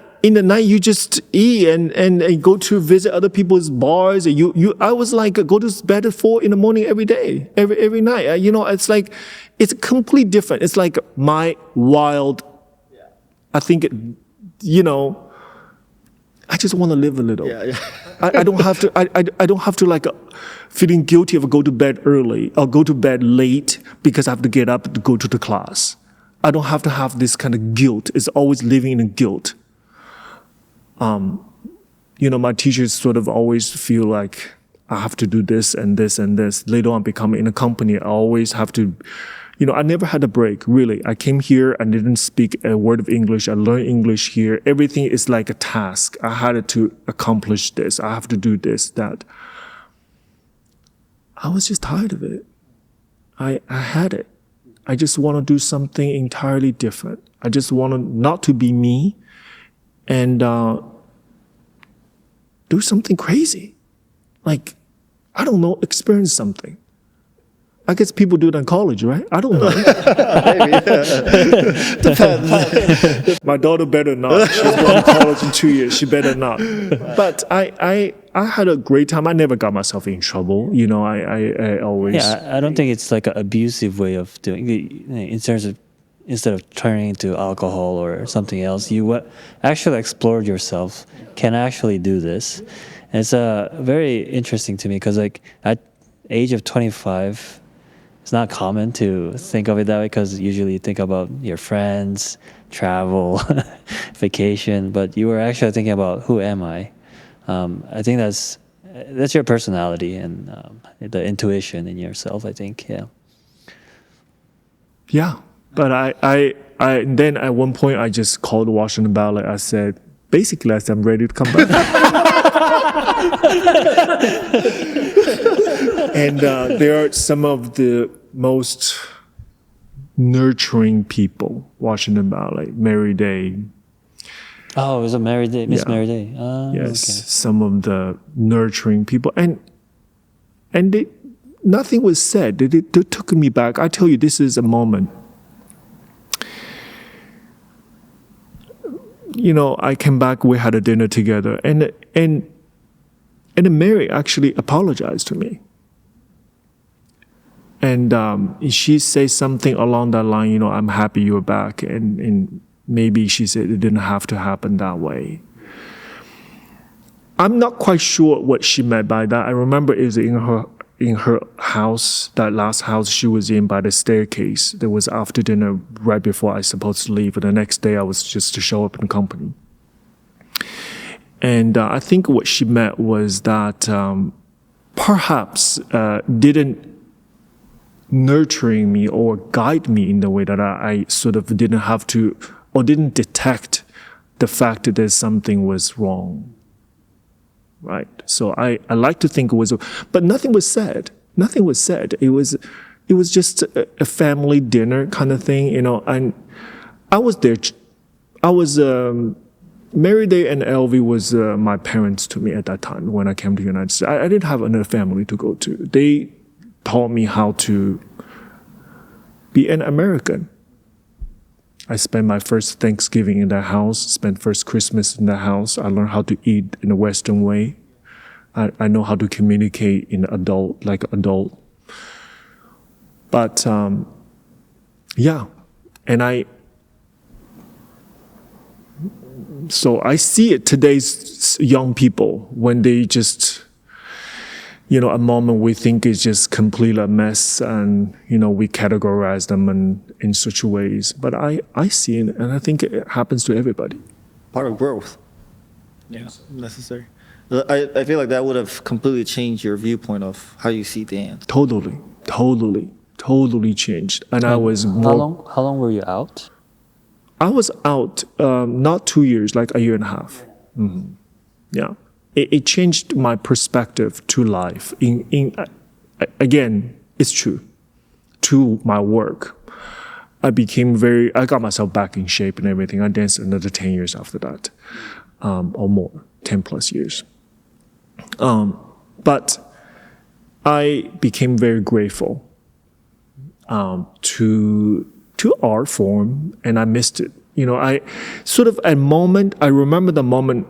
you just eat and go to visit other people's bars. And I was like go to bed at 4 in the morning every day, every night. It's like it's completely different. It's like my wild. I think I just want to live a little. Yeah. I don't have to. I don't have to like feeling guilty of go to bed early or go to bed late because I have to get up to go to the class. I don't have to have this kind of guilt. It's always living in guilt. My teachers sort of always feel like I have to do this and this and this. Later on, becoming in a company, I always have to. I never had a break, really. I came here, I didn't speak a word of English. I learned English here. Everything is like a task. I had to accomplish this. I have to do this, that. I was just tired of it. I had it. I just want to do something entirely different. I just want not to be me and do something crazy. Like, I don't know, experience something. I guess people do it in college, right? I don't know. Depends. My daughter better not. She's going to college in 2 years. She better not. But I had a great time. I never got myself in trouble. I always. Yeah, I don't think it's like an abusive way of doing it. Instead of turning into alcohol or something else, you actually explored yourself. Can I actually do this? And it's very interesting to me because like at age of 25. It's not common to think of it that way because usually you think about your friends, travel, vacation, but you were actually thinking about who am I? I think that's your personality and the intuition in yourself, I think, yeah. Yeah, but I then at one point I just called Washington Ballet. I said, I'm ready to come back. And there are some of the most nurturing people, Washington Ballet, Mary Day. Oh, it was a Mary Day, Miss Yeah. Mary Day. Yes, Okay. some of the nurturing people. And nothing was said. They took me back. I tell you, this is a moment. I came back, we had a dinner together, and Mary actually apologized to me. And she said something along that line, I'm happy you're back. And maybe she said it didn't have to happen that way. I'm not quite sure what she meant by that. I remember it was in her house, that last house she was in by the staircase. There was after dinner right before I was supposed to leave. And the next day I was just to show up in the company. And I think what she meant was that perhaps didn't nurturing me or guide me in the way that I sort of didn't have to or didn't detect the fact that there's something was wrong. Right. So I like to think it was, but nothing was said. Nothing was said. It was just a family dinner kind of thing, and I was there. Mary Day and Elvie was my parents to me at that time when I came to the United States. I didn't have another family to go to. They taught me how to be an American. I spent my first Thanksgiving in their house, spent first Christmas in their house. I learned how to eat in a Western way. I know how to communicate in like adult. But yeah, and so I see it today's young people when they just, a moment we think is just completely a mess and, we categorize them in such ways. But I see it and I think it happens to everybody. Part of growth. Yeah, necessary. I feel like that would have completely changed your viewpoint of how you see dance. Totally changed. And I was How long were you out? I was out not 2 years, like a year and a half. Yeah, it changed my perspective to life. Again, it's true. To my work, I got myself back in shape and everything. I danced another 10 years after that, or more, 10 plus years. But I became very grateful to art form, and I missed it. I remember the moment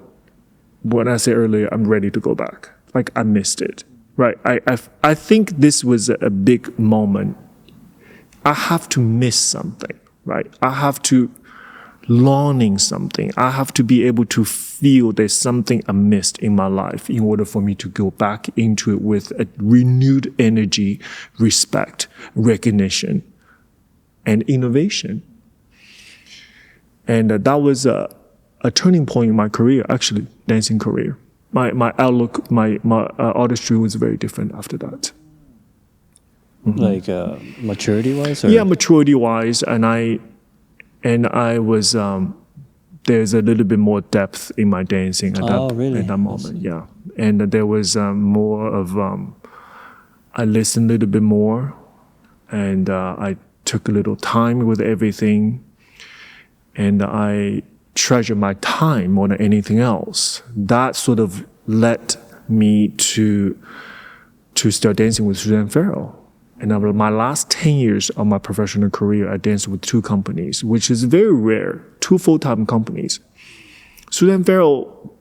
when I said earlier, I'm ready to go back. Like, I missed it, right? I think this was a big moment. I have to miss something, right? I have to longing something. I have to be able to feel there's something I missed in my life in order for me to go back into it with a renewed energy, respect, recognition, and innovation. And that was a turning point in my career, actually, dancing career. My outlook, my artistry was very different after that. Like maturity wise? Yeah, maturity wise, and I was there's a little bit more depth in my dancing at that moment. Yeah, and there was more of I listened a little bit more, and I took a little time with everything, and I treasure my time more than anything else. That sort of led me to start dancing with Suzanne Farrell. And over my last 10 years of my professional career, I danced with 2 companies, which is very rare, 2 full-time companies. Suzanne Farrell,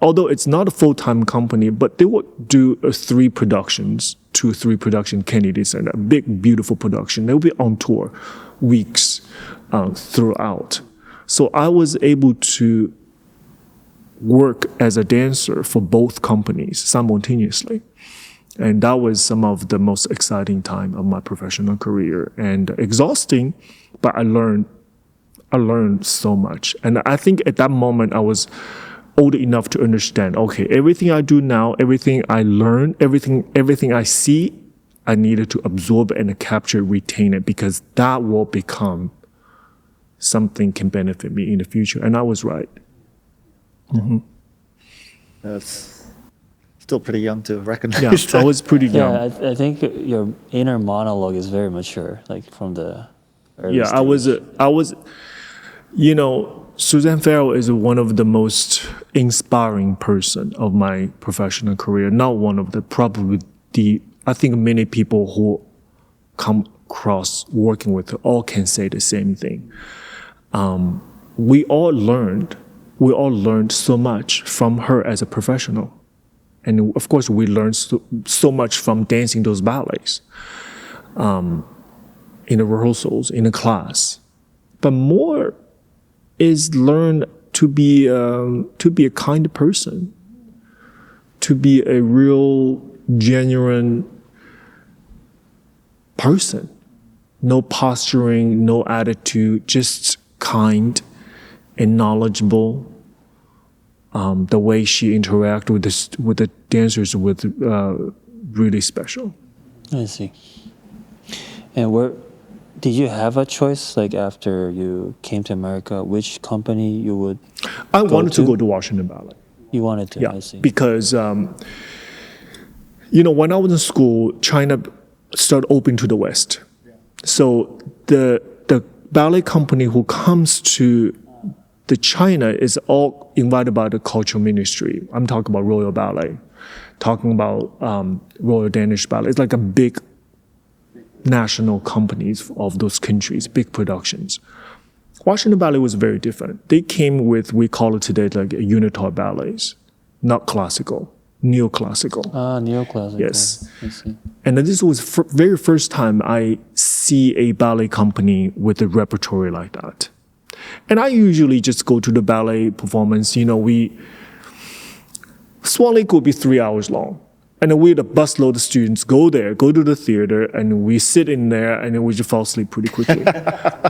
although it's not a full-time company, but they would do 3 productions, 2-3 production candidates, and a big, beautiful production. They would be on tour weeks throughout. So I was able to work as a dancer for both companies simultaneously. And that was some of the most exciting time of my professional career, and exhausting, but I learned so much. And I think at that moment I was old enough to understand, okay, everything I do now, everything I learn, everything I see, I needed to absorb and capture, retain it, because that will become something can benefit me in the future. And I was right. Mm-hmm. That's still pretty young to recognize. Yeah, I was pretty young. Yeah, I think your inner monologue is very mature, like from the early stage. I was, Suzanne Farrell is one of the most inspiring person of my professional career. Not one of I think many people who come across working with her all can say the same thing. We all learned so much from her as a professional. And of course, we learned so much from dancing those ballets, in the rehearsals, in the class. But more is learn to be a kind person, to be a real, genuine person. No posturing, no attitude, just kind and knowledgeable. The way she interacted with the dancers was really special. I see. And did you have a choice, like after you came to America, which company you would I wanted to go to Washington Ballet. You wanted to, yeah, I see. Because, when I was in school, China started opening to the West. So the ballet company who comes to the China is all invited by the cultural ministry. I'm talking about Royal Ballet, talking about Royal Danish Ballet. It's like a big national companies of those countries, big productions. Washington Ballet was very different. They came with, we call it today like unitard ballets, not classical, neoclassical. Neoclassical. Yes. I see. And this was very first time I see a ballet company with a repertoire like that. And I usually just go to the ballet performance. Swan Lake will be 3 hours long. And then we had a busload of students go to the theater, and we sit in there, and then we just fall asleep pretty quickly.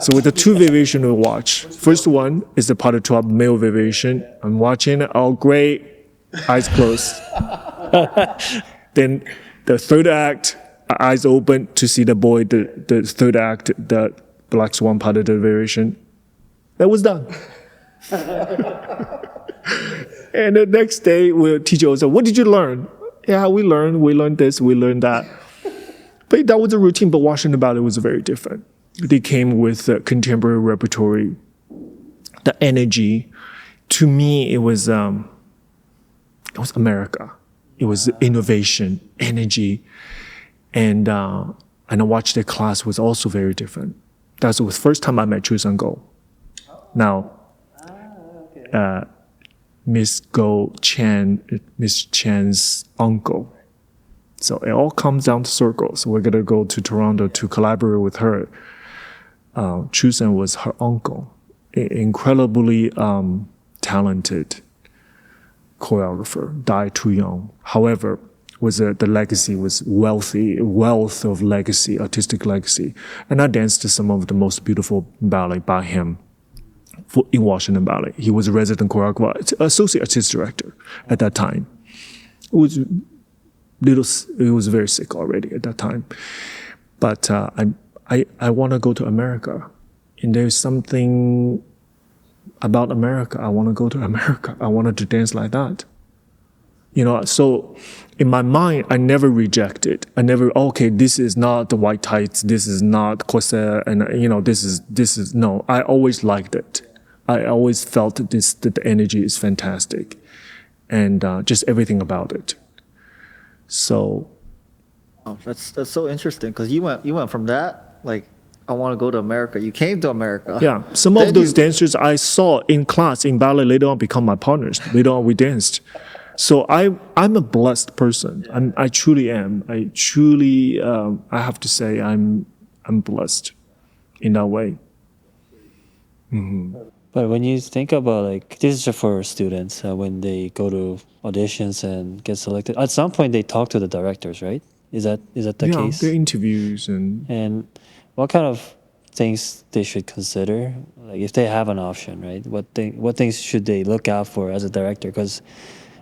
So with the 2 variations we watch. First one is the pas de trois male variation. I'm watching it, all great, eyes closed. Then the third act, eyes open to see the boy, the third act, the Black Swan pas de deux variation. That was done. And the next day, teacher will say, "What did you learn?" Yeah, we learned this, we learned that. But that was a routine. But Washington Ballet was very different. They came with contemporary repertory, the energy. To me, it was America. It was innovation, energy, and I watched their class was also very different. That was the first time I met Chu Sang-go. Now, Miss Chan's uncle. So it all comes down to circles. So we're gonna go to Toronto to collaborate with her. Chu Sang was her uncle, incredibly talented choreographer, died too young. However, the legacy was wealth of legacy, artistic legacy. And I danced to some of the most beautiful ballet by him in Washington Ballet. He was a resident choreographer, associate artist director at that time. It was very sick already at that time. But I want to go to America. And there's something about America. I want to go to America. I wanted to dance like that. So in my mind, I never rejected. I never, okay, this is not the white tights. This is not corset. And, this is, no, I always liked it. I always felt that the energy is fantastic. And just everything about it. So. Oh, that's so interesting because you went from that, like, I want to go to America. You came to America. Yeah. Some of those dancers I saw in class, in ballet, later on become my partners. Later on we danced. So I'm a blessed person. I truly am. I have to say I'm blessed in that way. Mm-hmm. But when you think about, like, this is just for students, when they go to auditions and get selected, at some point they talk to the directors, right? Is that the case? Yeah, the interviews and what kind of things they should consider, like if they have an option, right? What things should they look out for as a director? Because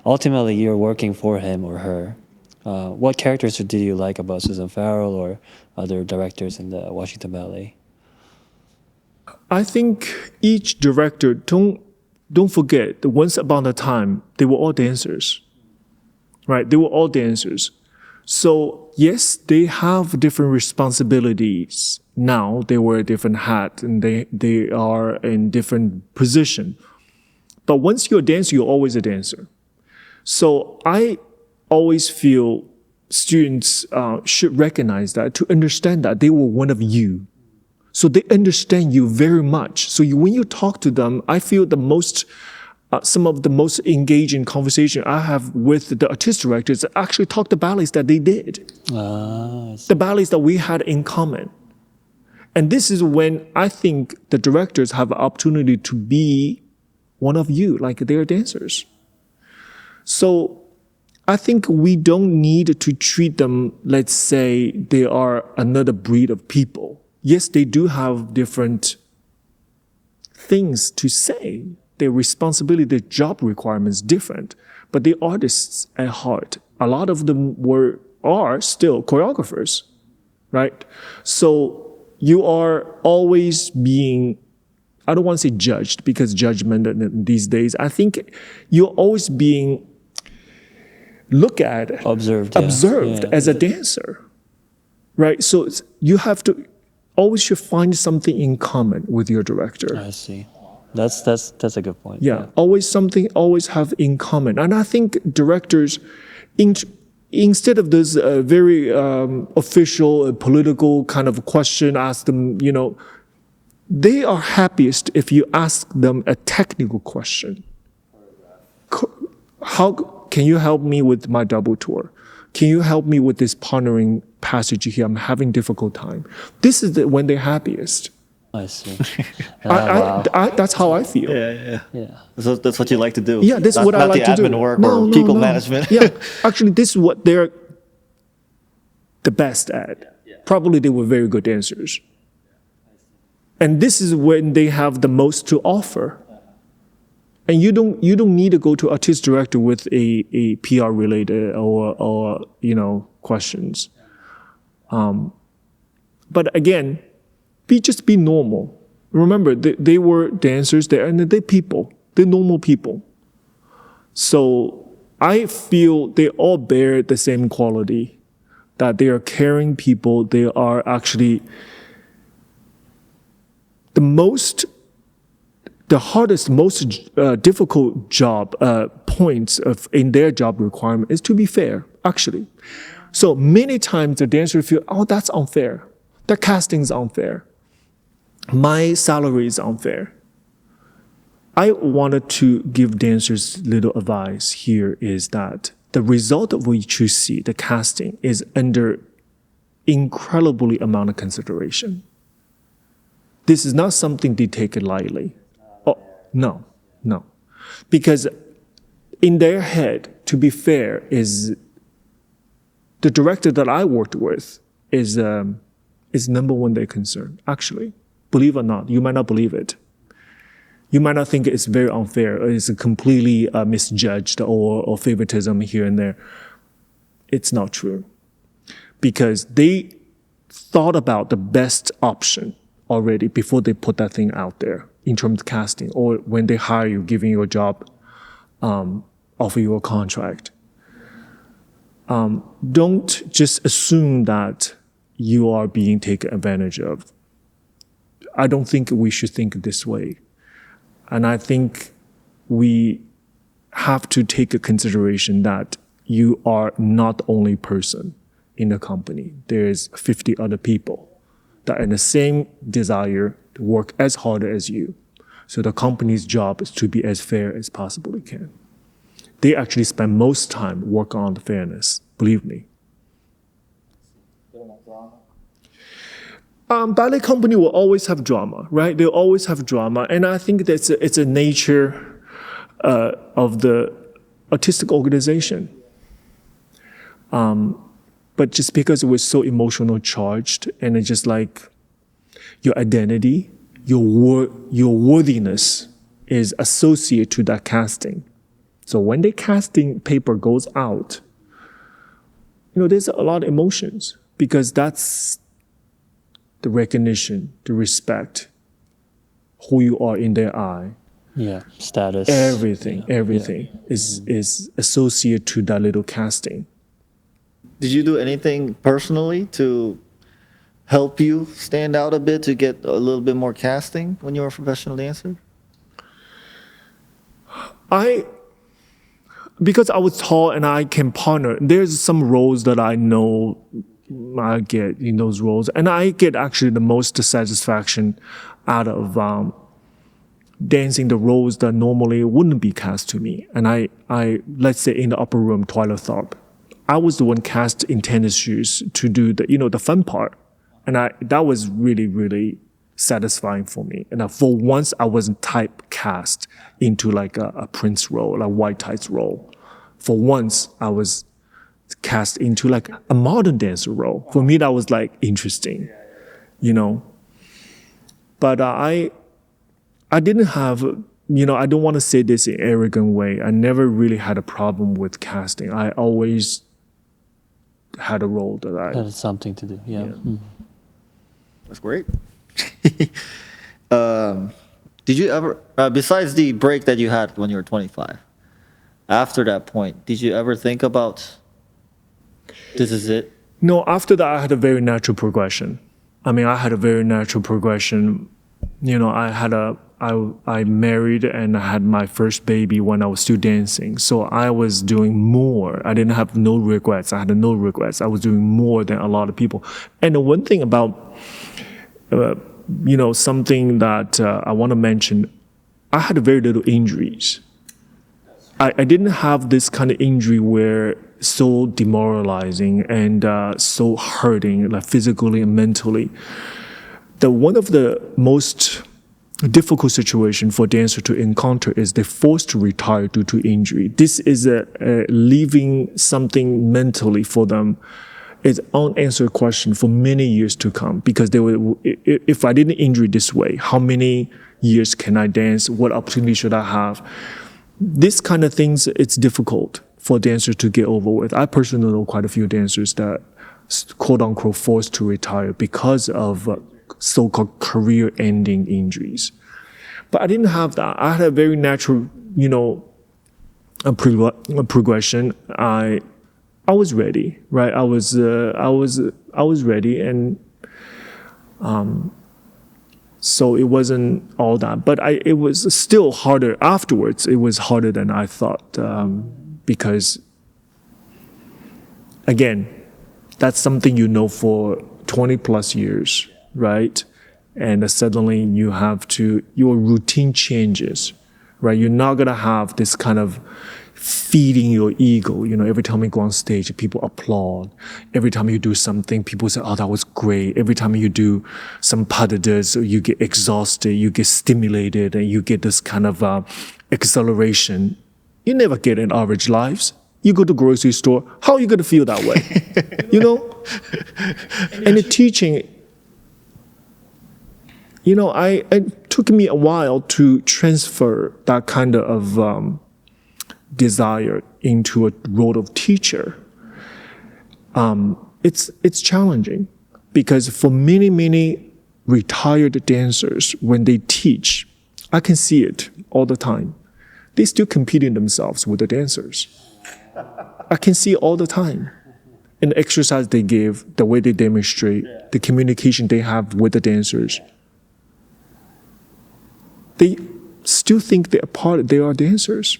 ultimately you're working for him or her. What characters did you like about Susan Farrell or other directors in the Washington Ballet? I think each director, don't forget that once upon a time, they were all dancers, right? They were all dancers. So yes, they have different responsibilities. Now they wear a different hat and they are in different position. But once you're a dancer, you're always a dancer. So I always feel students should recognize that, to understand that they were one of you. So they understand you very much. So when you talk to them, I feel some of the most engaging conversation I have with the artist directors actually talk the ballets that they did. The ballets that we had in common. And this is when I think the directors have an opportunity to be one of you, like they're dancers. So I think we don't need to treat them, let's say, they are another breed of people. Yes, they do have different things to say. Their responsibility, their job requirements different, but they're artists at heart. A lot of them are still choreographers, right? So you are always being, I don't want to say judged, because judgment these days, I think you're always being looked at, observed as a dancer, right? So you have to always should find something in common with your director. I see. That's a good point. Yeah, always have in common. And I think directors, instead of this very official, political kind of question, ask them, they are happiest if you ask them a technical question. How can you help me with my double tour? Can you help me with this partnering passage here? I'm having difficult time. This is when they're happiest. I see. Wow. That's how I feel. Yeah. So that's what you like to do. Yeah, this is what I like to do. Not the admin work or people management. Yeah, actually, this is what they're the best at. Probably they were very good dancers. And this is when they have the most to offer. And you don't need to go to artist director with a PR related or questions. But again, just be normal. Remember, they were dancers there, and they're people. They're normal people. So I feel they all bear the same quality, that they are caring people. They are actually the hardest, most difficult job points in their job requirement is to be fair, actually. So many times the dancer feel, oh, that's unfair. The casting's unfair. My salary is unfair. I wanted to give dancers little advice here is that the result of what you see, the casting, is under incredibly amount of consideration. This is not something they take it lightly. Oh, no. Because in their head, to be fair, is the director that I worked with is number one their concern, actually. Believe it or not, you might not believe it. You might not think it's very unfair, or it's completely misjudged or favoritism here and there. It's not true. Because they thought about the best option already before they put that thing out there in terms of casting or when they hire you, giving you a job, offer you a contract. Don't just assume that you are being taken advantage of. I don't think we should think this way. And I think we have to take a consideration that you are not the only person in the company. There's 50 other people that are the same desire to work as hard as you. So the company's job is to be as fair as possibly can. They actually spend most time working on the fairness, believe me. Ballet company will always have drama, right? They'll always have drama. And I think that's it's a nature of the artistic organization. But just because it was so emotional charged and it's just like your identity, your worthiness is associated to that casting. So when the casting paper goes out, there's a lot of emotions because that's the recognition, the respect, who you are in their eye. Yeah, status. Everything is associated to that little casting. Did you do anything personally to help you stand out a bit to get a little bit more casting when you were a professional dancer? Because I was tall and I can partner, there's some roles that I know I get in those roles. And I get actually the most satisfaction out of dancing the roles that normally wouldn't be cast to me. And I let's say in the upper room, Twyla Tharp, I was the one cast in tennis shoes to do the fun part. And that was really, really satisfying for me. And for once, I wasn't typecast into like a prince role, like white tights role. For once, I was cast into like a modern dancer role. For me, that was like interesting, But I didn't have, I don't want to say this in an arrogant way. I never really had a problem with casting. I always had a role that I... That is something to do, yeah. Mm. That's great. Did you ever, besides the break that you had when you were 25, after that point, did you ever think about this is it? No, after that, I had a very natural progression. I married and I had my first baby when I was still dancing. So I was doing more. I didn't have no regrets. I had no regrets. I was doing more than a lot of people. And the one thing about, something that I want to mention, I had very little injuries. I didn't have this kind of injury where so demoralizing and so hurting, like physically and mentally. One of the most difficult situation for dancer to encounter is they're forced to retire due to injury. This is leaving something mentally for them. It's unanswered question for many years to come because they will. If I didn't injure this way, how many years can I dance? What opportunity should I have? This kind of things, it's difficult for dancers to get over with. I personally know quite a few dancers that quote unquote forced to retire because of so-called career-ending injuries. But I didn't have that. I had a very natural, a progression, I was ready, right? I was ready, and so it wasn't all that. But it was still harder afterwards. It was harder than I thought, because again, that's something you know for 20 plus years, right? And suddenly your routine changes, right? You're not gonna have this kind of feeding your ego. Every time you go on stage, people applaud. Every time you do something, people say, oh, that was great. Every time you do some pas de deux, you get exhausted, you get stimulated, and you get this kind of acceleration. You never get in average lives. You go to grocery store, how are you going to feel that way? And the teaching, it took me a while to transfer that kind of desire into a role of teacher. It's challenging, because for many retired dancers, when they teach, I can see it all the time. They still competing themselves with the dancers. I can see it all the time. And the exercise they give, the way they demonstrate, the communication they have with the dancers. They still think they are dancers.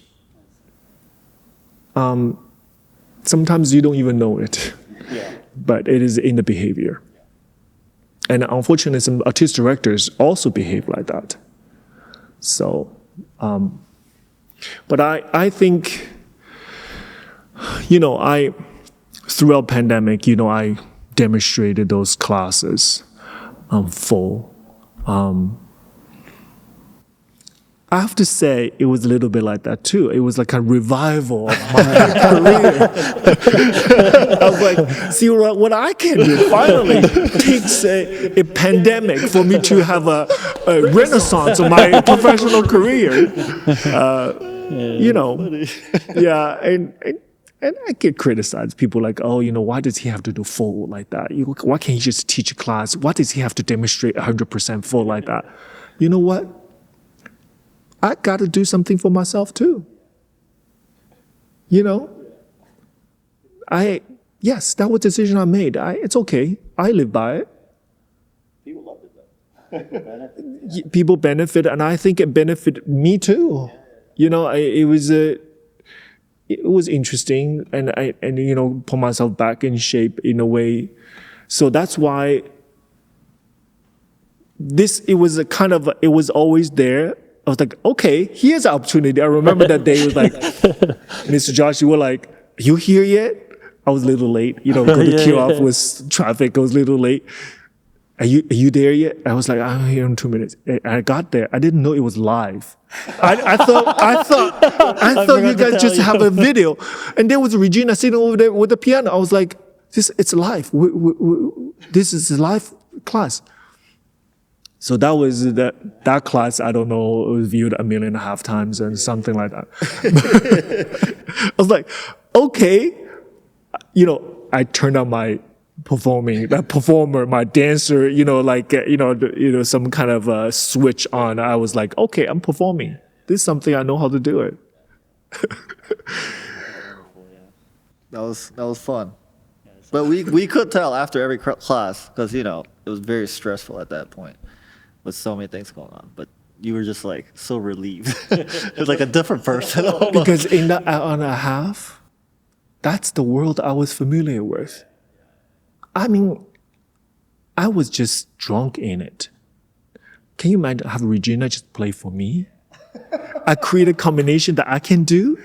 Sometimes you don't even know it, but it is in the behavior. And unfortunately, some artist directors also behave like that. So, but I think, throughout pandemic, I demonstrated those classes full. I have to say, it was a little bit like that too. It was like a revival of my career. I was like, see what I can do. Finally, it takes a pandemic for me to have a renaissance of my professional career. And I get criticized. People like, oh, why does he have to do full like that? Why can't he just teach a class? Why does he have to demonstrate 100% full like that? You know what? I got to do something for myself too. Yes, that was a decision I made. It's okay. I live by it. People love it though. People benefit, and I think it benefited me too. It was interesting, and I put myself back in shape in a way. So that's why it was always there. I was like, okay, here's an opportunity. I remember that day, it was like, Mr. Josh, you were like, you here yet? I was a little late, go to queue off with traffic. I was a little late. Are you there yet? I was like, I'm here in 2 minutes. And I got there. I didn't know it was live. I thought you guys just have a video. And there was Regina sitting over there with the piano. I was like, it's live. This is a live class. So that was that class. I don't know, it was viewed 1.5 million times and something like that. I was like, okay, I turned on my performer, my dancer, some kind of switch on. I was like, okay, I'm performing. This is something I know how to do it. That was fun. But we could tell after every class, because it was very stressful at that point with so many things going on. But you were just like so relieved. It was like a different person. Because in that hour and a half, that's the world I was familiar with. I mean, I was just drunk in it. Can you imagine have Regina just play for me? I create a combination that I can do,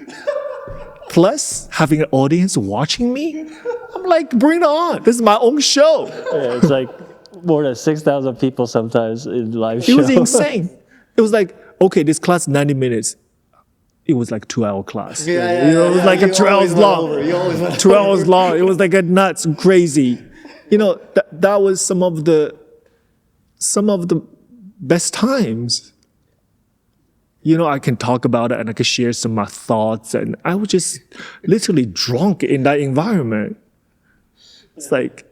plus having an audience watching me. I'm like, bring it on. This is my own show. Yeah, it's like more than 6,000 people sometimes in live show. It was insane. It was like, okay, this class 90 minutes. It was like 2-hour class. It was like a 2 hours long. 2 hours long. It was like a nuts, crazy. That was some of the best times. I can talk about it and I can share some of my thoughts, and I was just literally drunk in that environment. It's like,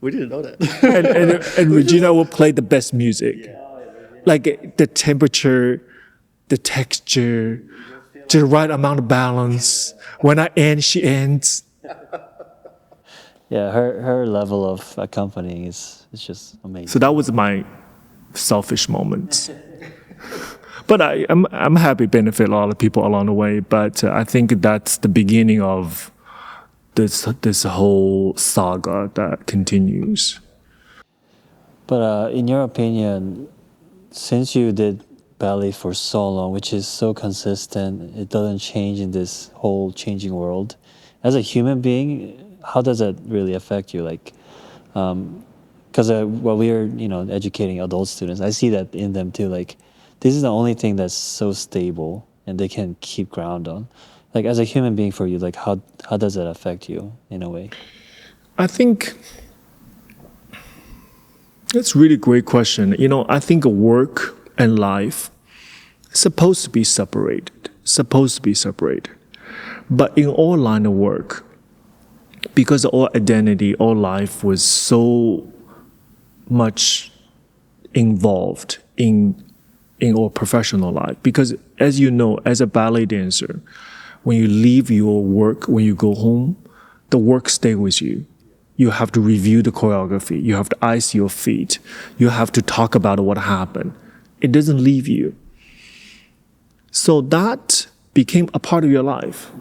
we didn't know that. and Regina will play the best music. Like the temperature, the texture, just the right amount of balance. When I end, she ends. Yeah, her level of accompanying is just amazing. So that was my selfish moment. But I'm happy benefit a lot of people along the way. But I think that's the beginning of this whole saga that continues. But in your opinion, since you did ballet for so long, which is so consistent, it doesn't change in this whole changing world. As a human being, how does that really affect you? Like, because while we are, educating adult students, I see that in them too. Like, this is the only thing that's so stable and they can keep ground on. Like, as a human being for you, like, how does that affect you in a way? I think that's a really great question. I think work and life is supposed to be separated. But in all line of work, because our identity, our life was so much involved in our professional life. Because as you know, as a ballet dancer, when you leave your work, when you go home, the work stays with you. You have to review the choreography. You have to ice your feet. You have to talk about what happened. It doesn't leave you. So that became a part of your life.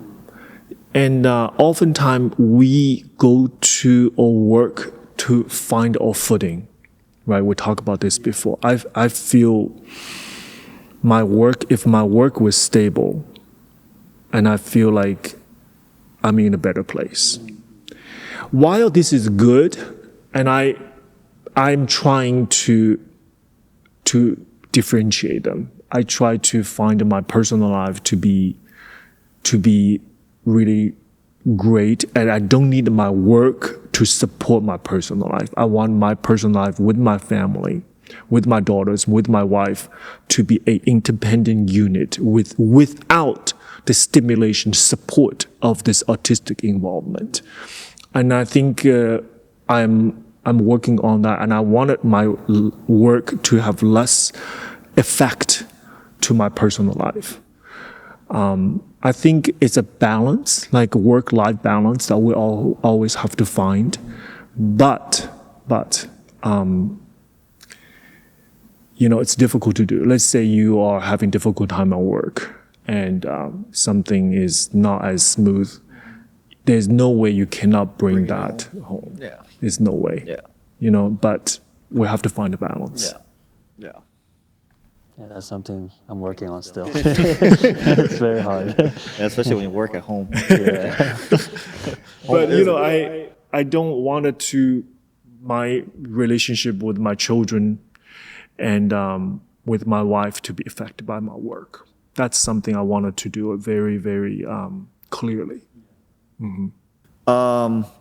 And oftentimes we go to our work to find our footing, right? We talked about this before. I feel if my work was stable, and I feel like I'm in a better place. While this is good, and I'm trying to differentiate them. I try to find my personal life to be really great, and I don't need my work to support my personal life. I want my personal life with my family, with my daughters, with my wife, to be an independent unit without the stimulation support of this artistic involvement. And I think I'm working on that, and I wanted my work to have less effect to my personal life. I think it's a balance, like a work-life balance that we all always have to find. But it's difficult to do. Let's say you are having difficult time at work, and something is not as smooth. There's no way you cannot bring that home. Yeah. There's no way. Yeah. But we have to find a balance. Yeah. Yeah, that's something I'm working on still. It's very hard. Yeah, especially when you work at home. Yeah. But I don't want it to my relationship with my children and with my wife to be affected by my work. That's something I wanted to do very, very clearly.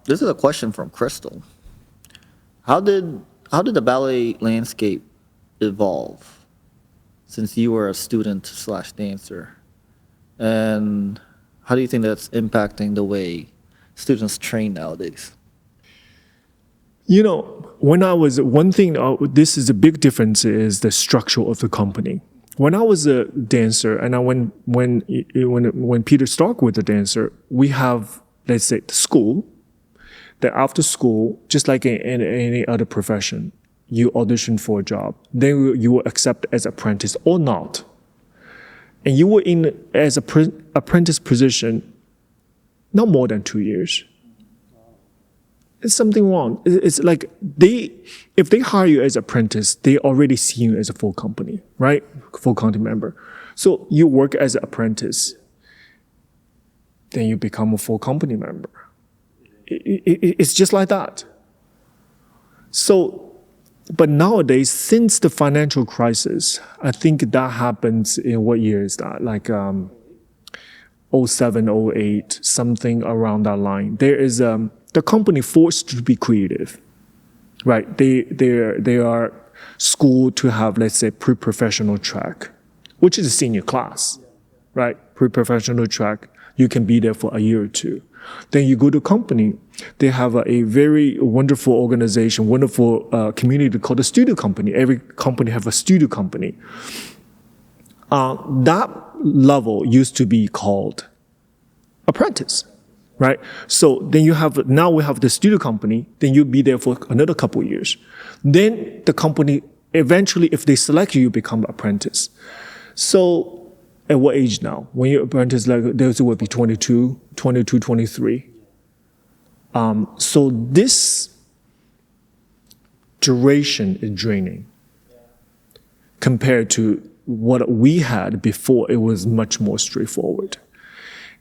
This is a question from Crystal. How did the ballet landscape evolve since you were a student/dancer? And how do you think that's impacting the way students train nowadays? When I was, one thing, this is a big difference is the structure of the company. When I was a dancer, and when Peter Stark was a dancer, we have, let's say, the school, that after school, just like in any other profession, you audition for a job. Then you will accept as apprentice or not. And you were in as apprentice position not more than 2 years. It's something wrong. It's like if they hire you as apprentice, they already see you as a full company, right? Full company member. So you work as an apprentice, then you become a full company member. It's just like that. So, but nowadays, since the financial crisis, I think that happens in what year is that? Like 07, 08, something around that line. There is the company forced to be creative, right? They are schooled to have, let's say, pre-professional track, which is a senior class, right? Pre-professional track, you can be there for a year or two. Then you go to company, they have a very wonderful organization, wonderful community called a studio company. Every company have a studio company. That level used to be called apprentice, right? So then now we have the studio company, then you'll be there for another couple of years. Then the company, eventually, if they select you, you become apprentice. So at what age now? When you're apprentice, like those would be 22, 23. So this duration is draining compared to what we had before. It was much more straightforward.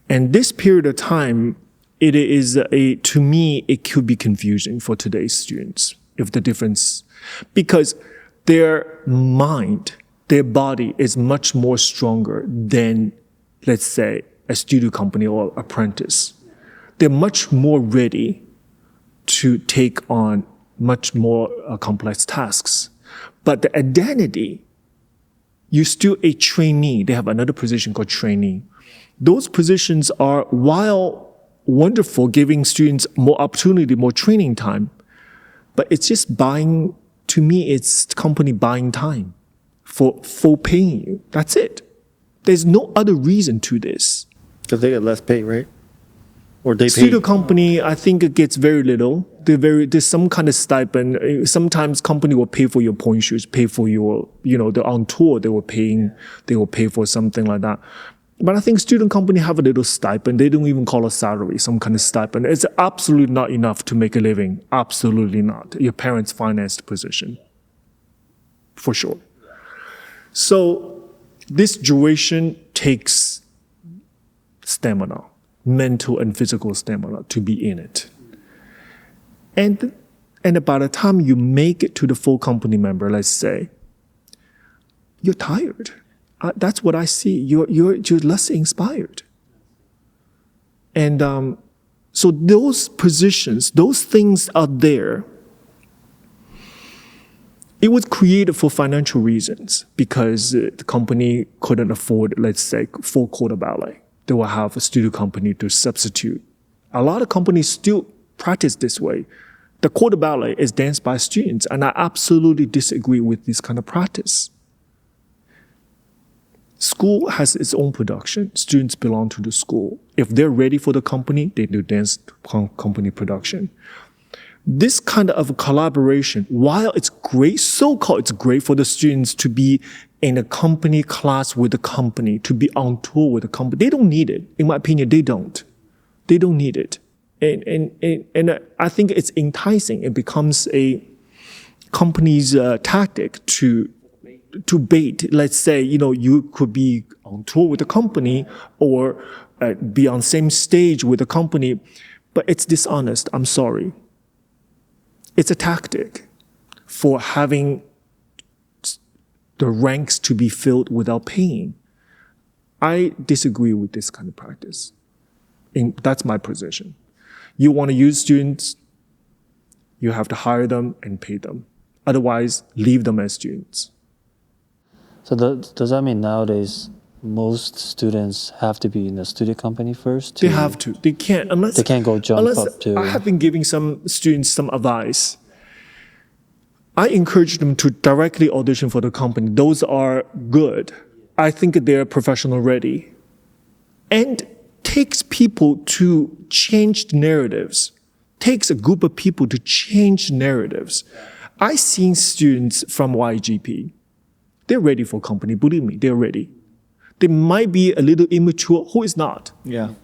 And this period of time, to me, it could be confusing for today's students if the difference, because their mind, their body is much more stronger than, let's say, a studio company or apprentice. They're much more ready to take on much more complex tasks. But the identity, you're still a trainee. They have another position called trainee. Those positions are, while wonderful, giving students more opportunity, more training time, but it's just buying, to me, it's company buying time for paying you. That's it. There's no other reason to this. Because they get less pay, right? Or they pay. Studio company, I think it gets very little. There's some kind of stipend. Sometimes company will pay for your point shoes, pay for your, the on tour they will pay for something like that. But I think student company have a little stipend. They don't even call it salary, some kind of stipend. It's absolutely not enough to make a living. Absolutely not. Your parents' financed position. For sure. So this duration takes stamina, mental and physical stamina to be in it. And by the time you make it to the full company member, let's say, you're tired. That's what I see. You're less inspired. And so those positions, those things are there. It was created for financial reasons because the company couldn't afford, let's say, full quarter ballet. They will have a studio company to substitute. A lot of companies still practice this way. The quarter ballet is danced by students, and I absolutely disagree with this kind of practice. School has its own production. Students belong to the school. If they're ready for the company, they do dance company production. This kind of collaboration, while it's great, so-called it's great for the students to be in a company class with the company, to be on tour with the company. They don't need it. In my opinion, they don't. They don't need it. And I think it's enticing. It becomes a company's tactic to bait. Let's say, you could be on tour with the company or be on same stage with the company, but it's dishonest. I'm sorry. It's a tactic for having the ranks to be filled without paying. I disagree with this kind of practice. That's my position. You want to use students, you have to hire them and pay them. Otherwise, leave them as students. So does that mean nowadays most students have to be in a studio company first? They have to. They can't unless they can't go jump up to. I have been giving some students some advice. I encourage them to directly audition for the company. Those are good. I think they're professional ready. And takes people to change narratives. Takes a group of people to change narratives. I've seen students from YGP. They're ready for company. Believe me, they're ready. They might be a little immature. Who is not? Yeah.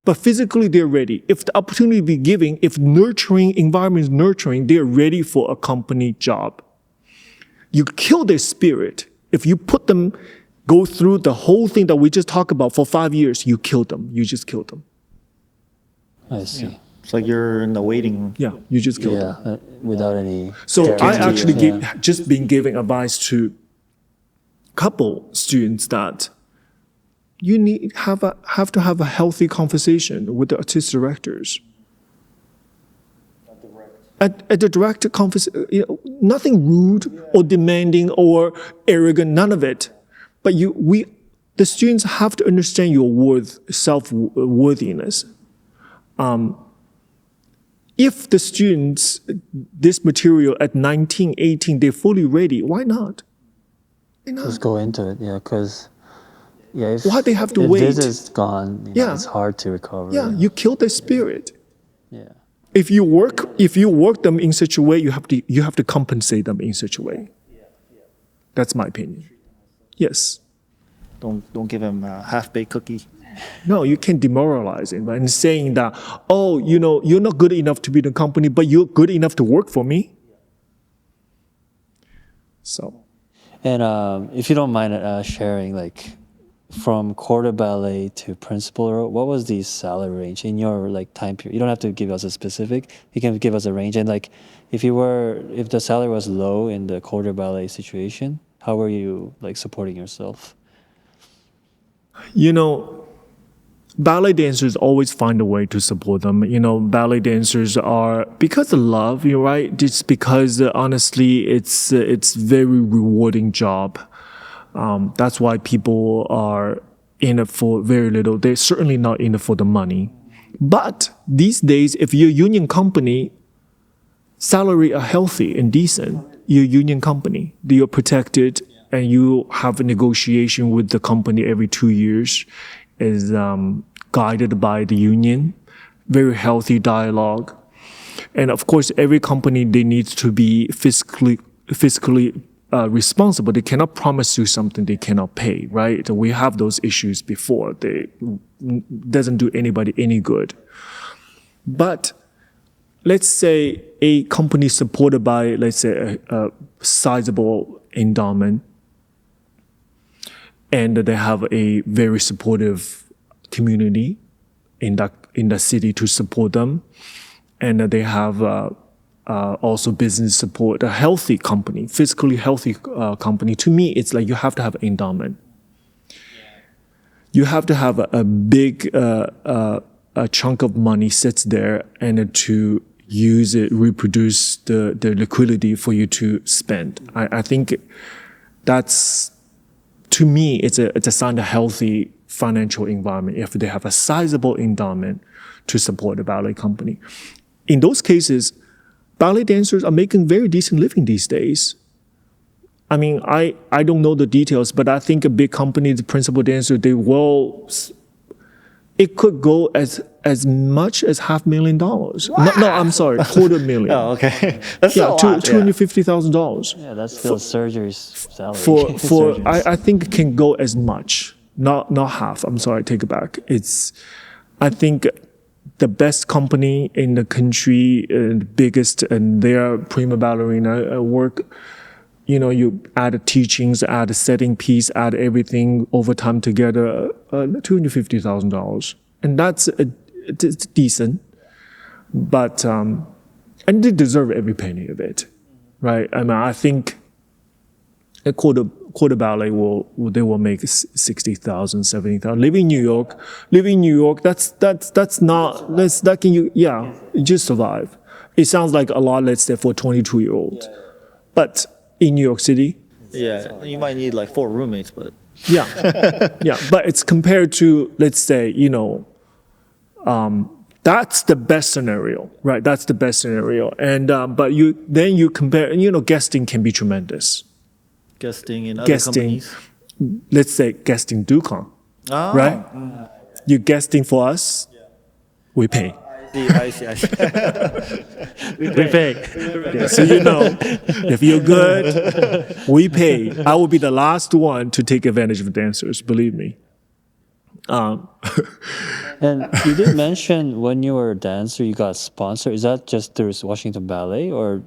But physically, they're ready. If the opportunity be given, if nurturing, environment is nurturing, they're ready for a company job. You kill their spirit. If you put them, go through the whole thing that we just talked about for 5 years, you kill them. You just kill them. I see. Yeah. It's like you're in the waiting room. Yeah, you just kill them. Without any. So I actually just been giving advice to couple students that you have to have a healthy conversation with the artistic directors. At the direct conversation, nothing rude or demanding or arrogant, none of it. But the students have to understand your self-worthiness. If the students, this material at 19, 18, they're fully ready, why not? just go into it. Yeah, because if Why they have to if wait? this is gone, Yeah. it's hard to recover. Yeah, you kill the spirit. Yeah. If you work them in such a way, you have to compensate them in such a way. That's my opinion. Yes. Don't give him a half-baked cookie. No, you can demoralize him and saying that, oh, you're not good enough to be the company, but you're good enough to work for me. So, And if you don't mind sharing, like from quarter ballet to principal role, what was the salary range in your like time period? You don't have to give us a specific. You can give us a range. And like, if the salary was low in the quarter ballet situation, how were you like supporting yourself? ballet dancers always find a way to support them. Ballet dancers are because of love, you're right. Just because honestly, it's very rewarding job. That's why people are in it for very little. They're certainly not in it for the money. But these days, if you're a union company, salary are healthy and decent. You're a union company. You're protected, and you have a negotiation with the company every 2 years. Is guided by the union. Very healthy dialogue, and of course, every company they need to be fiscally responsible. They cannot promise you something they cannot pay, right? We have those issues before. They doesn't do anybody any good. But let's say a company supported by, let's say, a sizable endowment, and they have a very supportive community in the city to support them, and they have also business support, a healthy company, fiscally healthy company. To me, it's like you have to have endowment. You have to have a big a chunk of money sits there, and to use it, reproduce the liquidity for you to spend. I think that's, to me, it's a sign of healthy financial environment if they have a sizable endowment to support the ballet company. In those cases, ballet dancers are making very decent living these days. I mean, I don't know the details, but I think a big company, the principal dancer, it could go as much as $500,000. No, I'm sorry, $250,000. Oh, okay. That's a lot. $250,000. Yeah, that's still surgery's salary. For Surgeons. I think it can go as much, not half. I'm sorry, take it back. I think the best company in the country, the biggest, and their prima ballerina work. You add the teachings, add the setting piece, add everything over time together, $250,000, and it's decent. But and they deserve every penny of it, right? I mean, I think a quarter ballet they will make 60,000, 70,000. Living in New York, that can you just survive. It sounds like a lot, let's say, for a 22-year-old, but in New York City, Yeah, you might need like 4 roommates, but yeah, but it's compared to, let's say, that's the best scenario, right? That's the best scenario, and but you compare, guesting can be tremendous. guesting in other companies. Let's say guesting Dukan, Oh. right? You're guesting for us, we pay. I see. We pay. Yeah, so if you're good, we pay. I will be the last one to take advantage of dancers, believe me. And you did mention when you were a dancer, you got sponsored. Is that just through Washington Ballet, or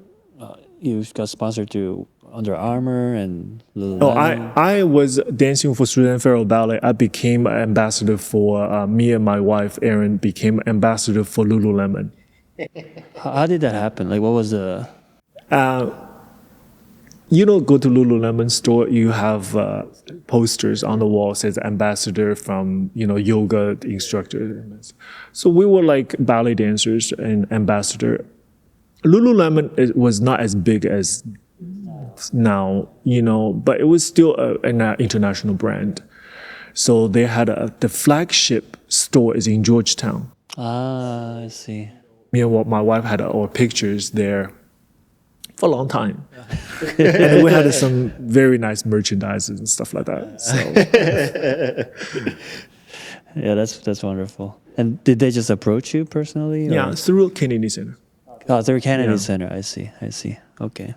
you got sponsored through Under Armour and Lululemon? I was dancing for Student Pharaoh Ballet. I became an ambassador for, me and my wife, Erin, became ambassador for Lululemon. How did that happen? Like, what was the... Go to Lululemon store, you have posters on the wall says ambassador from, yoga instructor. So we were like ballet dancers and ambassador. Lululemon was not as big as now, but it was still an international brand. So they had the flagship store is in Georgetown. I see. Me and my wife had our pictures there for a long time. And we had some very nice merchandise and stuff like that. So Yeah, that's wonderful. And did they just approach you personally? Or? yeah, through Kennedy Center. Oh, through Kennedy Yeah. Center. I see. Okay.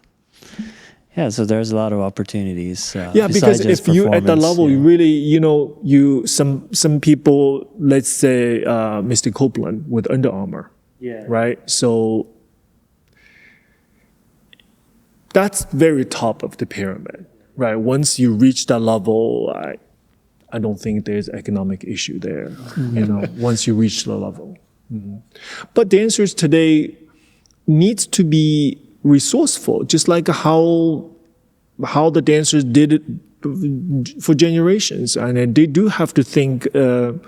Yeah, so there's a lot of opportunities. Yeah, because besides just if you at the performance, level, yeah. you really, some people, let's say Mr. Copeland with Under Armour, right? So that's very top of the pyramid, right? Once you reach that level, I don't think there's economic issue there, once you reach the level. But dancers today needs to be resourceful, just like how the dancers did it for generations, and then they do have to think the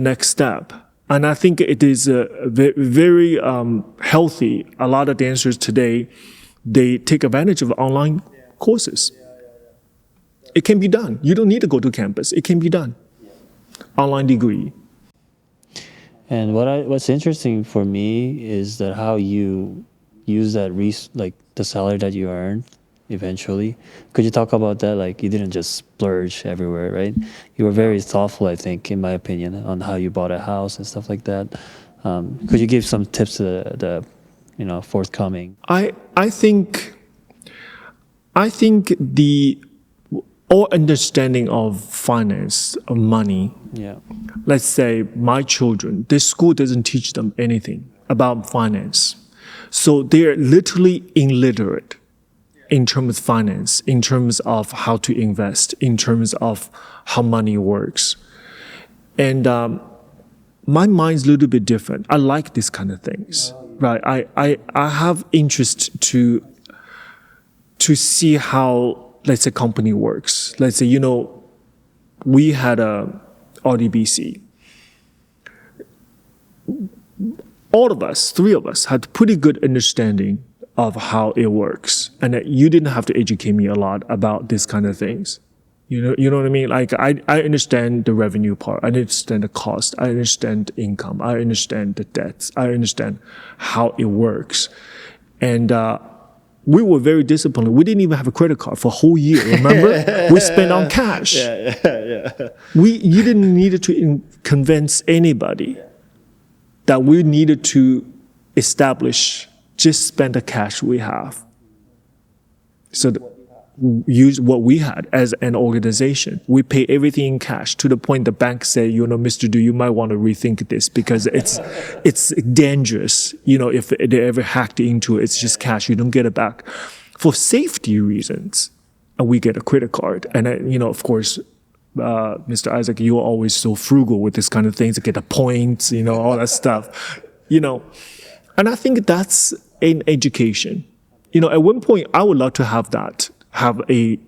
next step. And I think it is very healthy. A lot of dancers today, they take advantage of online courses. It can be done. You don't need to go to campus. It can be done. Online degree. And what's interesting for me is that how you use that like the salary that you earned eventually. Could you talk about that? Like you didn't just splurge everywhere, right? You were very thoughtful, I think, in my opinion, on how you bought a house and stuff like that. Could you give some tips to the forthcoming? I think the all understanding of finance, of money. Yeah. Let's say my children, this school doesn't teach them anything about finance. So they're literally illiterate in terms of finance, in terms of how to invest, in terms of how money works. And my mind's a little bit different. I like these kind of things, right? I have interest to see how, let's say, company works. Let's say, we had a RDBC. All of us, three of us, had pretty good understanding of how it works. And you didn't have to educate me a lot about these kind of things. You know what I mean? Like, I understand the revenue part. I understand the cost. I understand the income. I understand the debts. I understand how it works. And we were very disciplined. We didn't even have a credit card for a whole year, remember? We spent on cash. Yeah. You didn't need to convince anybody that we needed to establish, just spend the cash we have. So use what we had as an organization. We pay everything in cash to the point the bank say, Mr. Du, you might want to rethink this because it's dangerous. If they ever hacked into it, it's just cash. You don't get it back. For safety reasons, and we get a credit card. And, of course, Mr. Isaac, you're always so frugal with this kind of things, to get the points, all that stuff, And I think that's an education. At one point, I would love to have a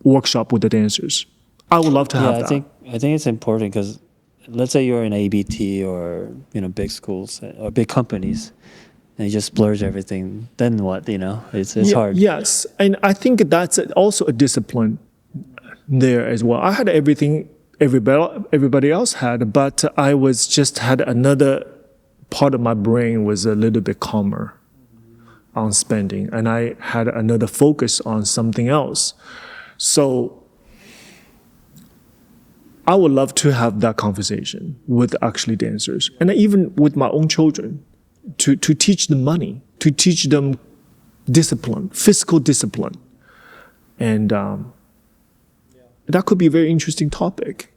workshop with the dancers. I would love to have that. I think it's important because let's say you're in ABT or big schools or big companies, and you just splurge everything. Then what? It's hard. Yes, and I think that's also a discipline there as well. I had everything everybody else had, but I had another part of my brain was a little bit calmer on spending, and I had another focus on something else. So I would love to have that conversation with actually dancers, and even with my own children, to teach them money, to teach them discipline, fiscal discipline. And that could be a very interesting topic.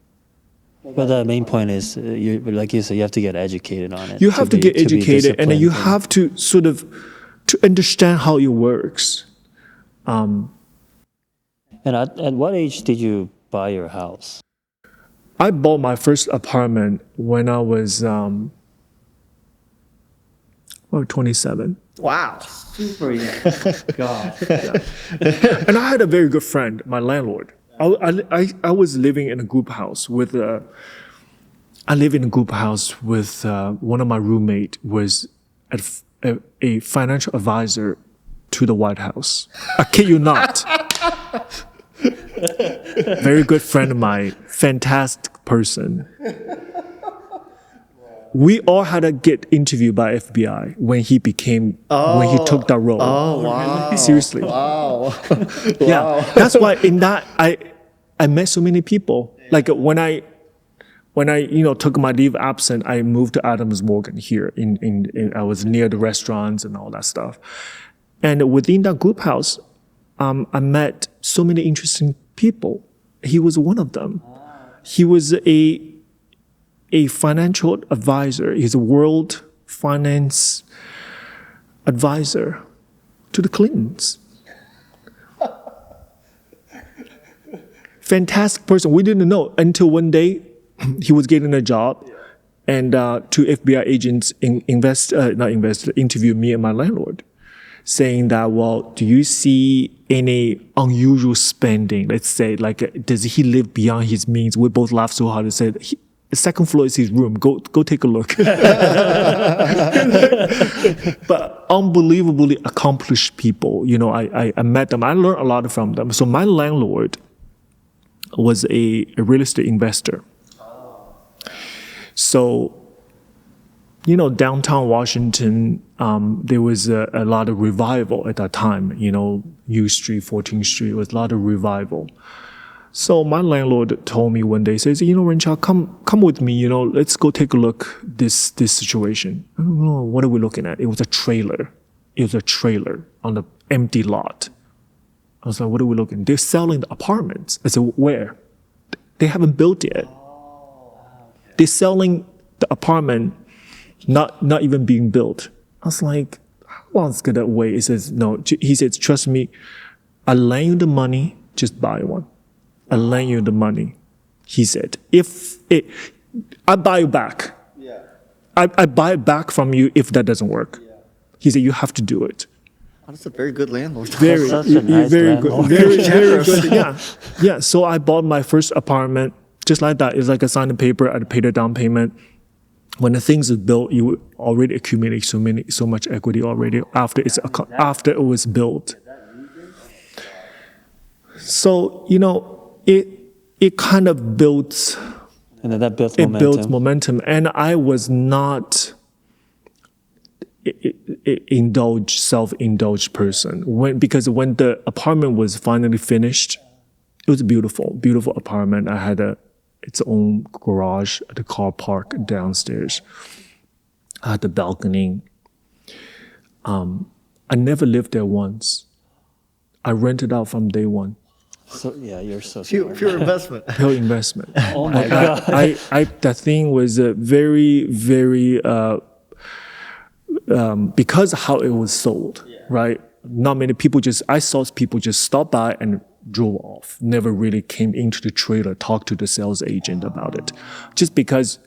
But the main point is, like you said, you have to get educated on it. You have to get educated, and then you have to sort of to understand how it works. And at what age did you buy your house? I bought my first apartment when I was 27. Wow, super young. God. And I had a very good friend, my landlord. I was living in a group house with one of my roommate was a financial advisor to the White House. I kid you not. Very good friend of mine, fantastic person. we all had to get interviewed by FBI when he took that role. Oh, wow. Seriously. Wow. Yeah, that's why in that I met so many people. Like when I took my leave absent, I moved to Adams Morgan here. I was near the restaurants and all that stuff. And within that group house, I met so many interesting people. He was one of them. He was a financial advisor. He's a world finance advisor to the Clintons. Fantastic person. We didn't know until one day he was getting a job, and two FBI agents interviewed me and my landlord, saying that, well, do you see any unusual spending? Let's say, like, does he live beyond his means? We both laughed so hard and said, the second floor is his room. Go take a look. But unbelievably accomplished people. I met them. I learned a lot from them. So my landlord was a real estate investor. So, downtown Washington, there was a lot of revival at that time. U Street, 14th Street, was a lot of revival. So my landlord told me one day, says, Runqiao, come with me, let's go take a look this situation. I don't know, what are we looking at? It was a trailer. It was a trailer on an empty lot. I was like, what are we looking at? They're selling the apartments. I said, where? They haven't built yet. They're selling the apartment, not even being built. I was like, how long is gonna wait? He says, no. He says, trust me, I'll lend you the money, just buy one. I'll lend you the money. He said, I buy you back. Yeah. I buy it back from you if that doesn't work. Yeah. He said, you have to do it. Oh, that's a very good landlord. Very, such a nice very landlord. good. Very good. Yeah. So I bought my first apartment just like that. It's like I signed a paper, I paid a down payment. When the things is built, you already accumulate so much equity already after it was built. So it kind of builds. And then that built it momentum. built momentum, and I was not self-indulged person because when the apartment was finally finished, it was a beautiful apartment. I had its own garage, the car park downstairs. I had the balcony. I never lived there once. I rented out from day one. So yeah, you're so smart. Pure investment. Pure investment. Oh my God. That thing was very, very, because of how it was sold, right? Not many people I saw people just stop by and drove off. Never really came into the trailer, talked to the sales agent about it. Just because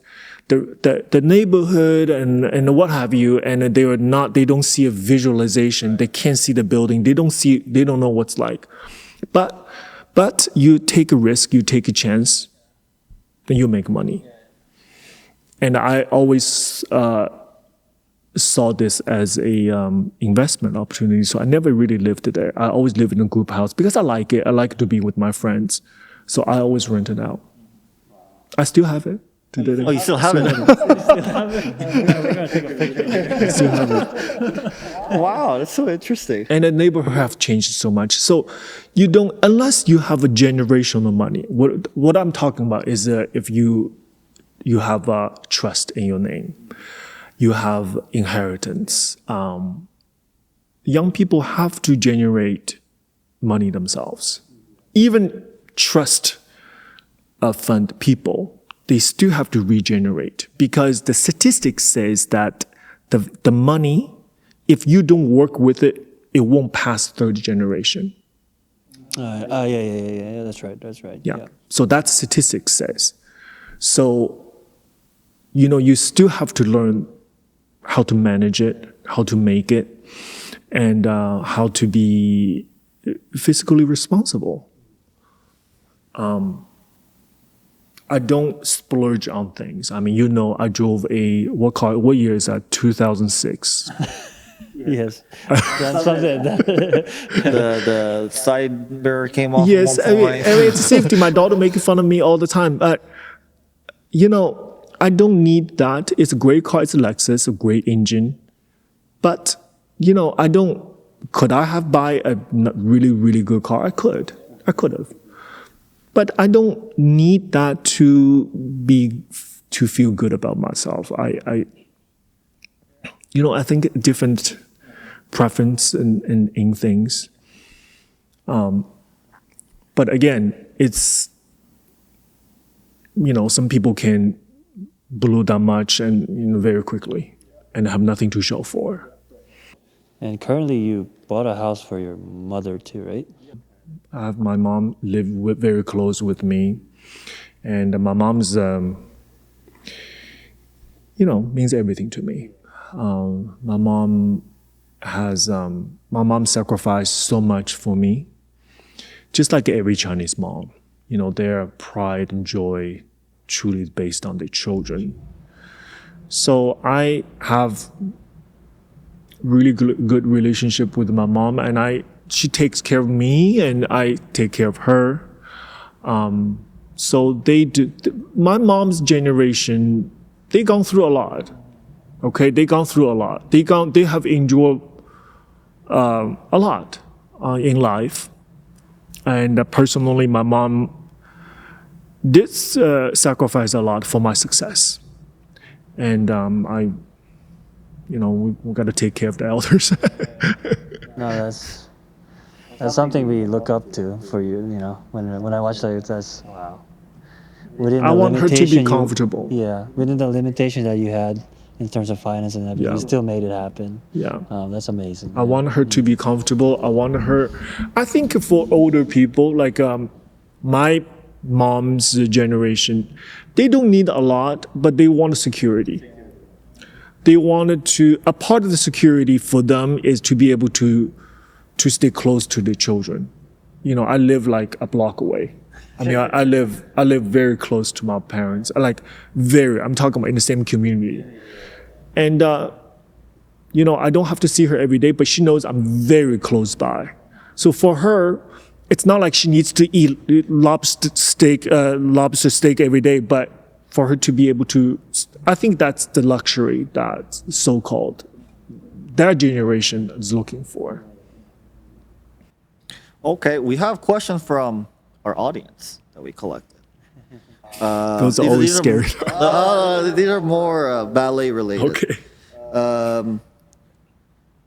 the neighborhood and what have you, and they don't see a visualization. They can't see the building. They don't know what's like. But you take a risk, you take a chance, then you make money. And I always saw this as a investment opportunity. So I never really lived there. I always lived in a group house because I like it. I like to be with my friends. So I always rent it out. I still have it. Oh, you still have it? We're gonna take a picture. I still have it. Wow, that's so interesting. And the neighborhood have changed so much. So you don't, unless you have a generational money. What I'm talking about is if you have a trust in your name, you have inheritance. Young people have to generate money themselves. Even trust fund people, they still have to regenerate because the statistics says that the money, if you don't work with it, it won't pass third generation. Yeah. That's right. Yeah. So that statistics says. So, you still have to learn how to manage it, how to make it, and how to be fiscally responsible. I don't splurge on things. I mean, I drove what year is that? 2006. Yes. That's something. The side mirror came off. Yes, at one point. I mean, it's safety. My daughter making fun of me all the time. But, I don't need that. It's a great car. It's a Lexus, a great engine. But, could I have buy a really, really good car? I could have. But I don't need that to feel good about myself. I think different preference in things. But again, it's, some people can blow that much and, very quickly and have nothing to show for. And currently, you bought a house for your mother too, right? I have my mom live very close with me, and my mom's, means everything to me. My mom sacrificed so much for me, just like every Chinese mom. Their pride and joy truly is based on their children. So I have really good relationship with my mom, and she takes care of me and I take care of her. So they do. My mom's generation, they gone through a lot. Okay, they gone through a lot. They have endured a lot in life. And personally, my mom did sacrifice a lot for my success. And we got to take care of the elders. No, that's something we look up to for you. When I watch that, that's wow. Within I the want her to be limitation comfortable. Within the limitation that you had in terms of finance and everything, Yeah. you still made it happen. Yeah. That's amazing. I want her to be comfortable. I think for older people, like my mom's generation, they don't need a lot, but they want security. They wanted a part of the security for them is to be able to stay close to their children. I live like a block away. I live very close to my parents. I'm talking about in the same community. And, I don't have to see her every day, but she knows I'm very close by. So for her, it's not like she needs to eat lobster steak every day, but for her to be able to, I think that's the luxury that so-called that generation is looking for. Okay, we have questions from our audience that we collected. Those are always scary. These are more ballet related. Okay.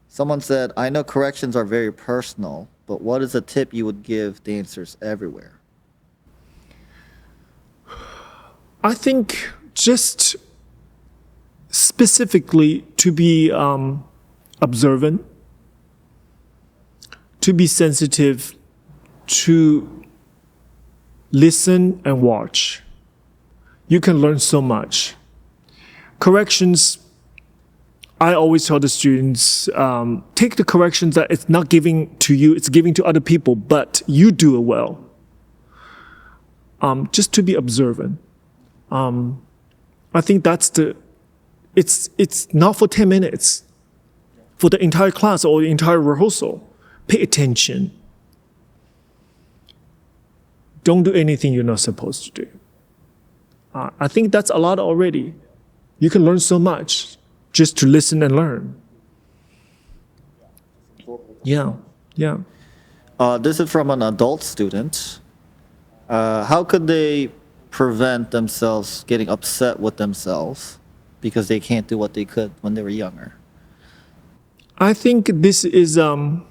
Someone said, I know corrections are very personal, but what is a tip you would give dancers everywhere? I think just specifically to be observant, to be sensitive, to listen and watch. You can learn so much. Corrections, I always tell the students, take the corrections that it's not giving to you, it's giving to other people, but you do it well. Just to be observant. I think it's not for 10 minutes, for the entire class or the entire rehearsal. Pay attention. Don't do anything you're not supposed to do. I think that's a lot already. You can learn so much just to listen and learn. Yeah. This is from an adult student. How could they prevent themselves getting upset with themselves because they can't do what they could when they were younger? I think this is an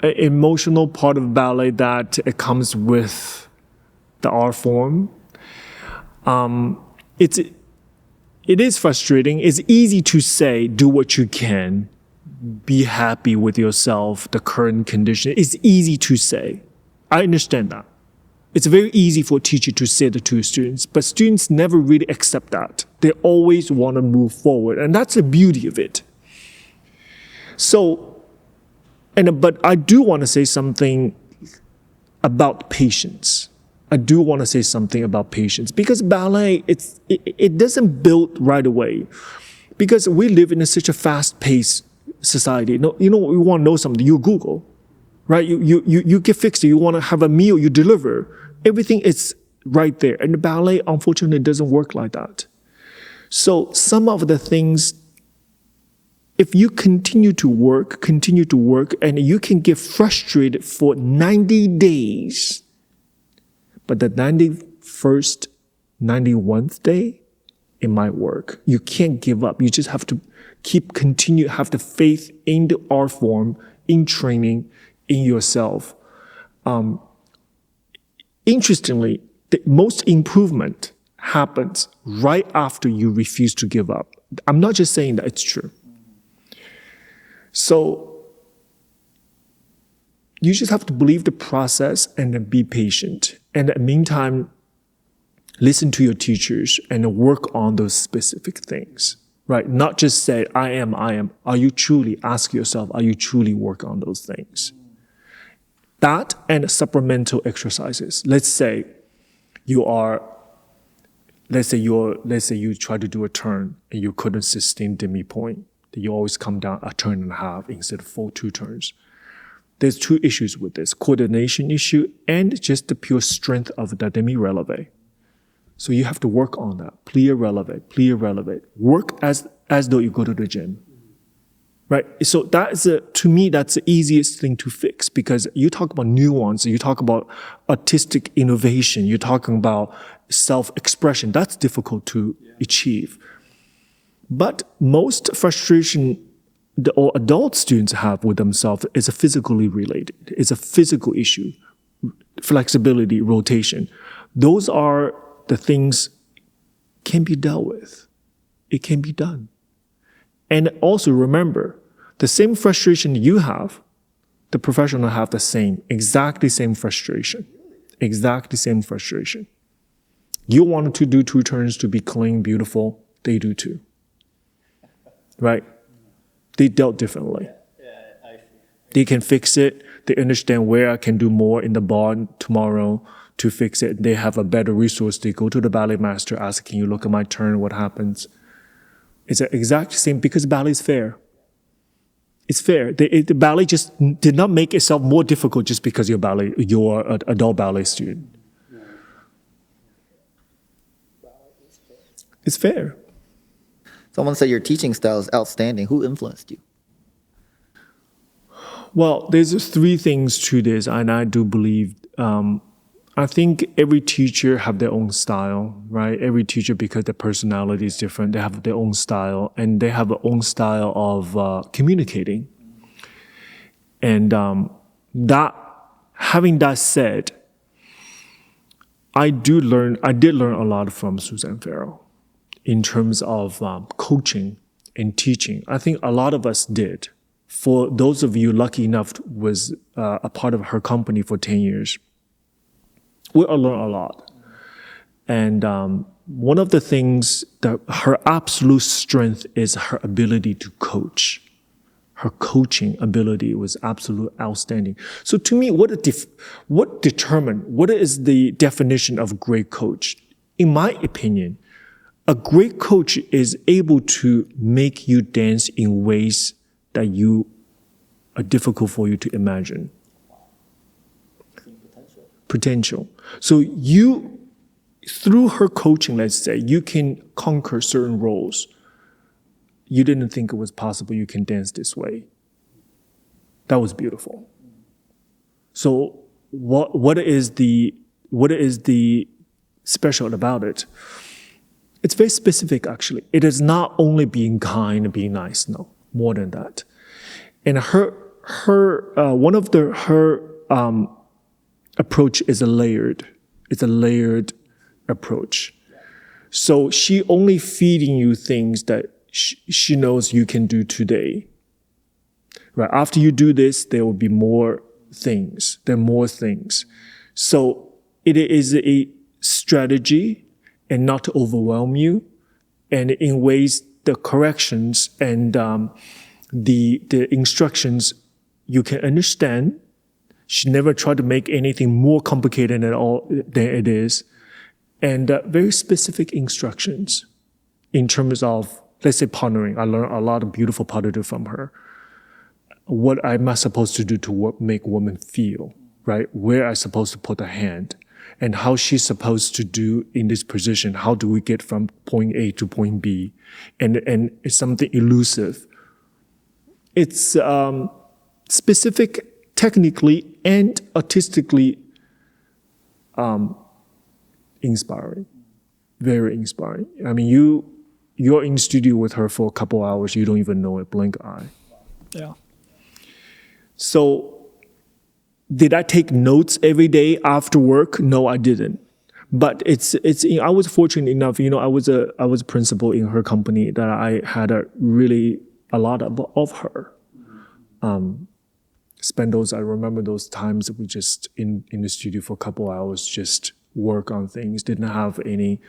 emotional part of ballet that it comes with the art form. It is frustrating. It's easy to say, do what you can, be happy with yourself, the current condition. It's easy to say. I understand that. It's very easy for a teacher to say that to students, but students never really accept that. They always want to move forward, and that's the beauty of it. So, but I do want to say something about patience. I do want to say something about patience because ballet, it doesn't build right away because we live in such a fast-paced society. No, you want to know something, you Google, right? You get fixed. You want to have a meal, you deliver. Everything is right there. And the ballet, unfortunately, doesn't work like that. So some of the things, if you continue to work, and you can get frustrated for 90 days, but the 91st, 91st day, it might work. You can't give up. You just have to have the faith in the art form, in training, in yourself. Interestingly, the most improvement happens right after you refuse to give up. I'm not just saying that, it's true. So you just have to believe the process and then be patient. And in the meantime, listen to your teachers and work on those specific things, right? Not just say, I am. Are you truly, ask yourself, are you truly work on those things? That and supplemental exercises. Let's say you try to do a turn and you couldn't sustain demi-point. You always come down a turn and a half instead of full 2 turns. There's 2 issues with this: coordination issue and just the pure strength of the demi-releve. So you have to work on that. Plie releve. Work as though you go to the gym. Right? So to me, that's the easiest thing to fix, because you talk about nuance, you talk about artistic innovation, you're talking about self-expression. That's difficult to achieve. But most frustration all adult students have with themselves is physically related. It's a physical issue. Flexibility, rotation. Those are the things can be dealt with. It can be done. And also remember, the same frustration you have, the professional have exactly same frustration. Exactly same frustration. You wanted to do 2 turns to be clean, beautiful, they do too. Right? They dealt differently. They can fix it. They understand where I can do more in the bar tomorrow to fix it. They have a better resource. They go to the ballet master, ask, can you look at my turn, what happens? It's the exact same, because ballet is fair. It's fair. The ballet just did not make itself more difficult just because you're an adult ballet student. It's fair. Someone said your teaching style is outstanding. Who influenced you? Well, there's 3 things to this, and I do believe, I think every teacher have their own style, right? Every teacher, because their personality is different, they have their own style, and they have their own style of communicating. And having that said, I did learn a lot from Suzanne Farrell in terms of coaching and teaching. I think a lot of us did. For those of you lucky enough was a part of her company for 10 years, we all learned a lot. And one of the things that her absolute strength is her ability to coach. Her coaching ability was absolutely outstanding. So to me, what is the definition of a great coach? In my opinion, a great coach is able to make you dance in ways that are difficult for you to imagine. Potential. So through her coaching, let's say, you can conquer certain roles. You didn't think it was possible you can dance this way. That was beautiful. So what is the special about it? It's very specific, actually. It is not only being kind and being nice, no, more than that. And her approach is a layered approach. So she only feeding you things that she knows you can do today. Right? After you do this, there will be more things. There are more things. So it is a strategy and not to overwhelm you. And in ways, the corrections and the instructions you can understand. She never tried to make anything more complicated than it is. And very specific instructions in terms of, let's say, partnering. I learned a lot of beautiful partnership from her. What am I supposed to do to make women feel, right? Where am I supposed to put a hand? and how she's supposed to do in this position. How do we get from point A to point B? And it's something elusive. It's specific technically and artistically inspiring, very inspiring. I mean, you're in the studio with her for a couple hours, you don't even know it, blink eye. Yeah. So did I take notes every day after work? No, I didn't. But I was fortunate enough, I was a principal in her company that I had a lot of her. I remember those times that we just in the studio for a couple hours, just work on things, didn't have any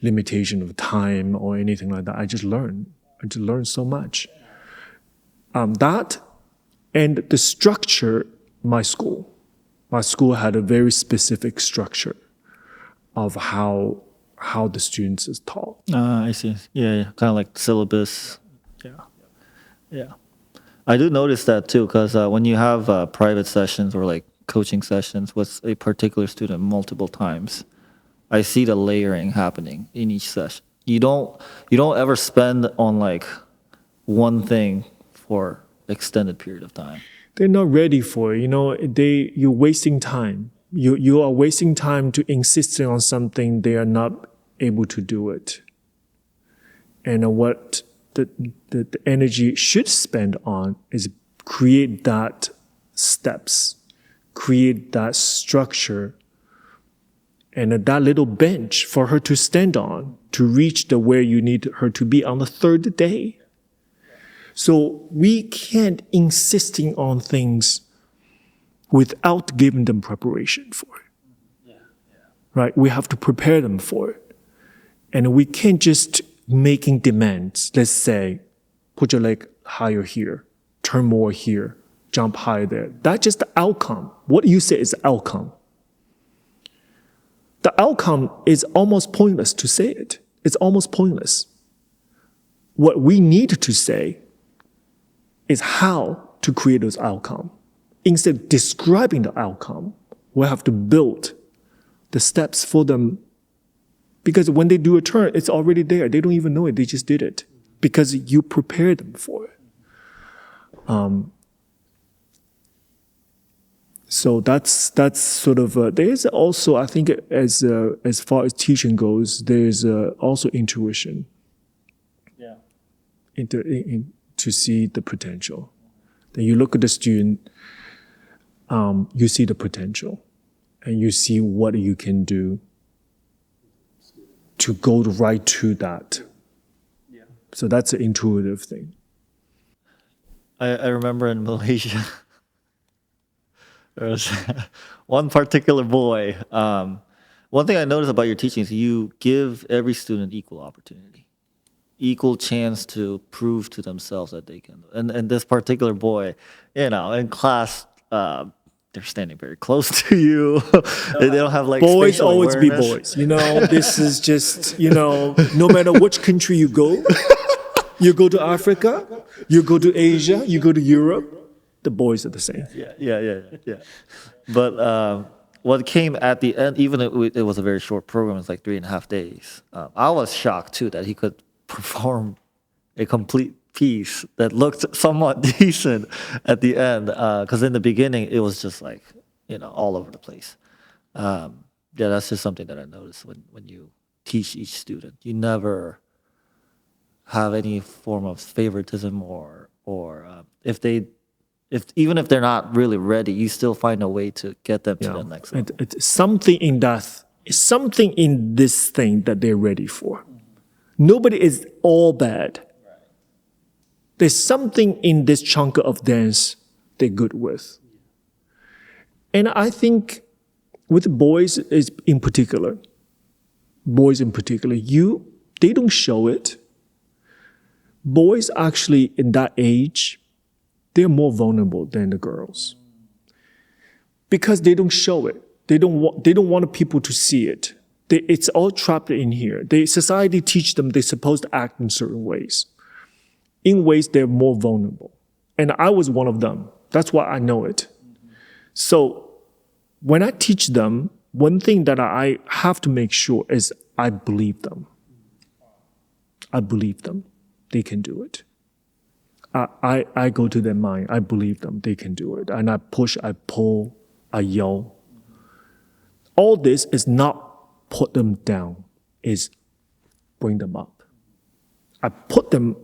limitation of time or anything like that. I just learned so much. That and the structure, my school had a very specific structure of how the students is taught. I see. Yeah. Kind of like syllabus. Yeah. I do notice that too, because when you have private sessions or like coaching sessions with a particular student multiple times, I see the layering happening in each session. You don't ever spend on like one thing for extended period of time. They're not ready for it. You're wasting time. You are wasting time to insist on something they are not able to do it. And what the energy should spend on is create that steps, create that structure, and that little bench for her to stand on to reach where you need her to be on the third day. So we can't insisting on things without giving them preparation for it. Right? We have to prepare them for it. And we can't just making demands. Let's say, put your leg higher here, turn more here, jump higher there. That's just the outcome. What you say is the outcome. The outcome is almost pointless to say it. It's almost pointless. What we need to say is how to create those outcomes. Instead of describing the outcome, we have to build the steps for them. Because when they do a turn, it's already there. They don't even know it. They just did it because you prepared them for it. So that's sort of. There's also, I think, as far as teaching goes, there's also intuition. Yeah. To see the potential. Then you look at the student, you see the potential, and you see what you can do to go right to that. Yeah. So that's an intuitive thing. I remember in Malaysia, there was one particular boy. One thing I noticed about your teaching is you give every student equal opportunity, equal chance to prove to themselves that they can. And this particular boy, in class, they're standing very close to you. They don't have like boys spatial always awareness. be boys. This is just no matter which country you go to Africa, you go to Asia, you go to Europe, the boys are the same. Yeah. But what came at the end, even it was a very short program, it's like 3.5 days. I was shocked too that he could perform a complete piece that looked somewhat decent at the end, because in the beginning it was just like all over the place. That's just something that I noticed when you teach each student. You never have any form of favoritism or even if they're not really ready, you still find a way to get them to the next level. It's something in this thing that they're ready for. Nobody is all bad. There's something in this chunk of dance they're good with. And I think with boys in particular, they don't show it. Boys actually in that age, they're more vulnerable than the girls. Because they don't show it. They don't want people to see it. It's all trapped in here. Society teach them they're supposed to act in certain ways. In ways they're more vulnerable. And I was one of them. That's why I know it. So when I teach them, one thing that I have to make sure is I believe them. I believe them. They can do it. I go to their mind. I believe them. They can do it. And I push, I pull, I yell. All this is not put them down, is bring them up. I put them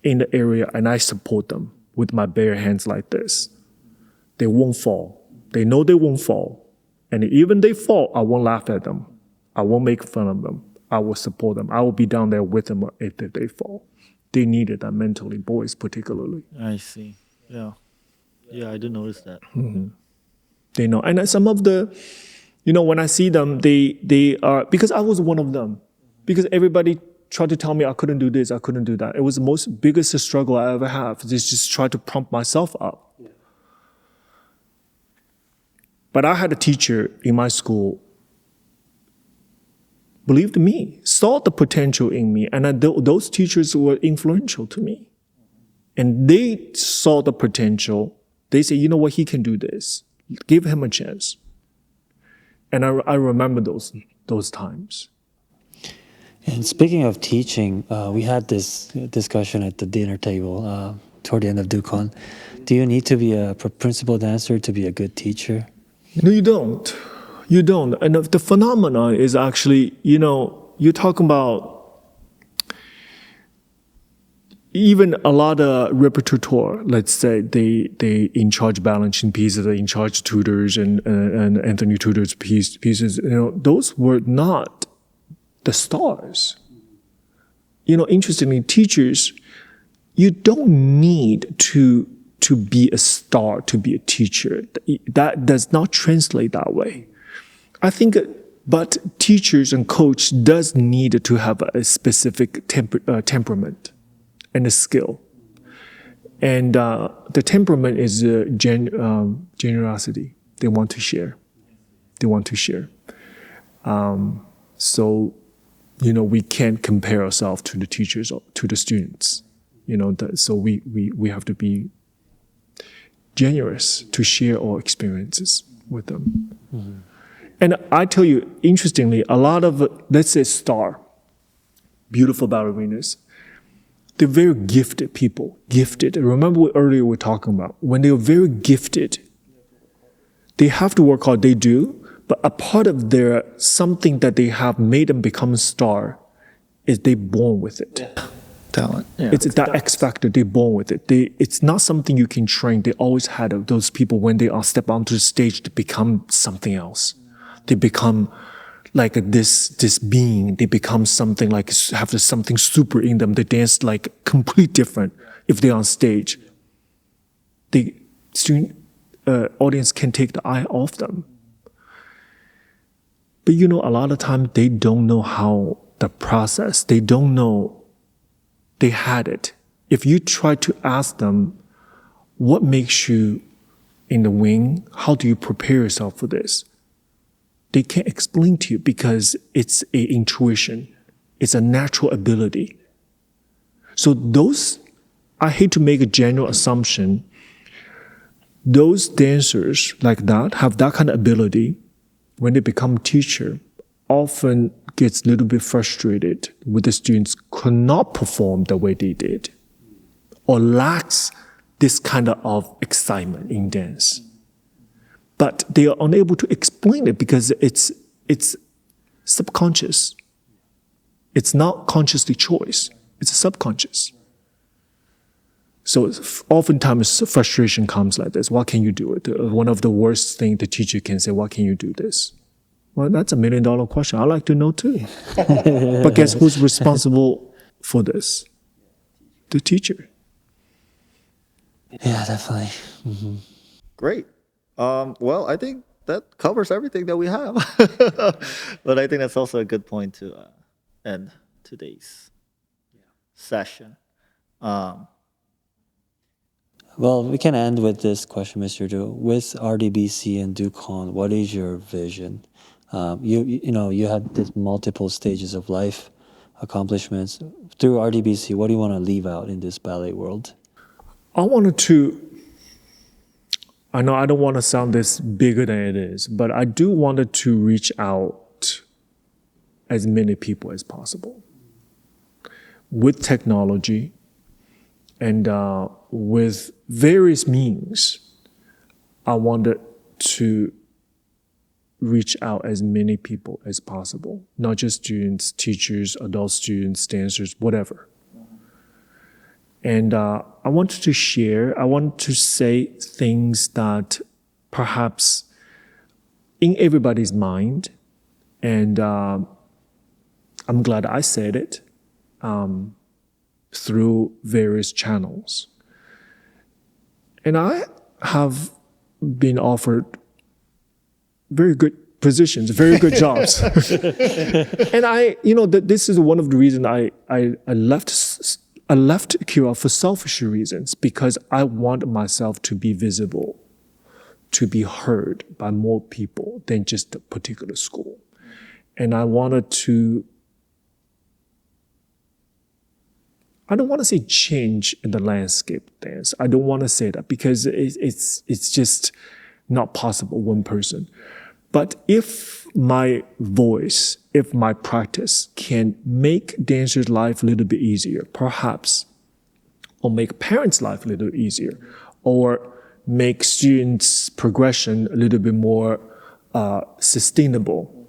in the area and I support them with my bare hands like this. They won't fall. They know they won't fall. And even they fall, I won't laugh at them. I won't make fun of them. I will support them. I will be down there with them if they fall. They needed that mentally, boys particularly. I see. Yeah. Yeah, I do notice that. They know. And some of the, when I see them, they are, because I was one of them. Because everybody tried to tell me I couldn't do this, I couldn't do that. It was the most biggest struggle I ever have. Just try to pump myself up. Yeah. But I had a teacher in my school believed me, saw the potential in me, and those teachers were influential to me. And they saw the potential. They say, you know what, he can do this. Give him a chance. And I remember those times. And speaking of teaching, we had this discussion at the dinner table toward the end of DuCon. Do you need to be a principal dancer to be a good teacher? No, you don't. You don't. And the phenomenon is actually, you're talking about even a lot of repertoire. Let's say they in charge balancing pieces, they in charge tutors and Anthony Tudor's pieces. Those were not the stars. Interestingly, teachers, you don't need to be a star to be a teacher. That does not translate that way. I think, but teachers and coach does need to have a specific temperament and a skill. And the temperament is generosity. They want to share. They want to share. So, we can't compare ourselves to the teachers or to the students. So we have to be generous to share our experiences with them. Mm-hmm. And I tell you, interestingly, a lot of, let's say, beautiful ballerinas, they're very gifted people, gifted. Remember what earlier we were talking about, when they're very gifted, they have to work hard, they do, but a part of their, something that they have made them become a star is they're born with it. Yeah. Talent. Yeah. It's that X factor, they're born with it. It's not something you can train. They always had those people when they are step onto the stage to become something else. They become like this being. They become something like, have something super in them. They dance like complete different if they're on stage. The student audience can take the eye off them. But a lot of times they don't know how the process, they don't know they had it. If you try to ask them, what makes you in the wing? How do you prepare yourself for this? They can't explain to you because it's an intuition. It's a natural ability. So I hate to make a general assumption, those dancers like that, have that kind of ability, when they become teacher, often gets a little bit frustrated with the students could not perform the way they did, or lacks this kind of excitement in dance. But they are unable to explain it because it's subconscious. It's not consciously choice. It's a subconscious. So oftentimes frustration comes like this. Why can't you do it? One of the worst things the teacher can say, why can't you do this? Well, that's $1 million question. I'd like to know too. But guess who's responsible for this? The teacher. Yeah, definitely. Mm-hmm. Great. Well, I think that covers everything that we have. But I think that's also a good point to end today's session. Well, we can end with this question, Mr. Du. With RDBC and DuCon, what is your vision? You had this multiple stages of life accomplishments. Through RDBC, what do you want to leave out in this ballet world? I wanted to I know I don't want to sound this bigger than it is, but I do wanted to reach out as many people as possible with technology and with various means. I wanted to reach out as many people as possible, not just students, teachers, adult students, dancers, whatever. And I wanted to share, I wanted to say things that perhaps in everybody's mind, and I'm glad I said it through various channels. And I have been offered very good positions, very good jobs. And this is one of the reasons I left QL for selfish reasons, because I want myself to be visible, to be heard by more people than just a particular school. And I wanted to, I don't want to say change in the landscape dance. I don't want to say that because it's just not possible, one person. But if my voice, if my practice can make dancers' life a little bit easier, perhaps, or make parents' life a little easier, or make students' progression a little bit more sustainable,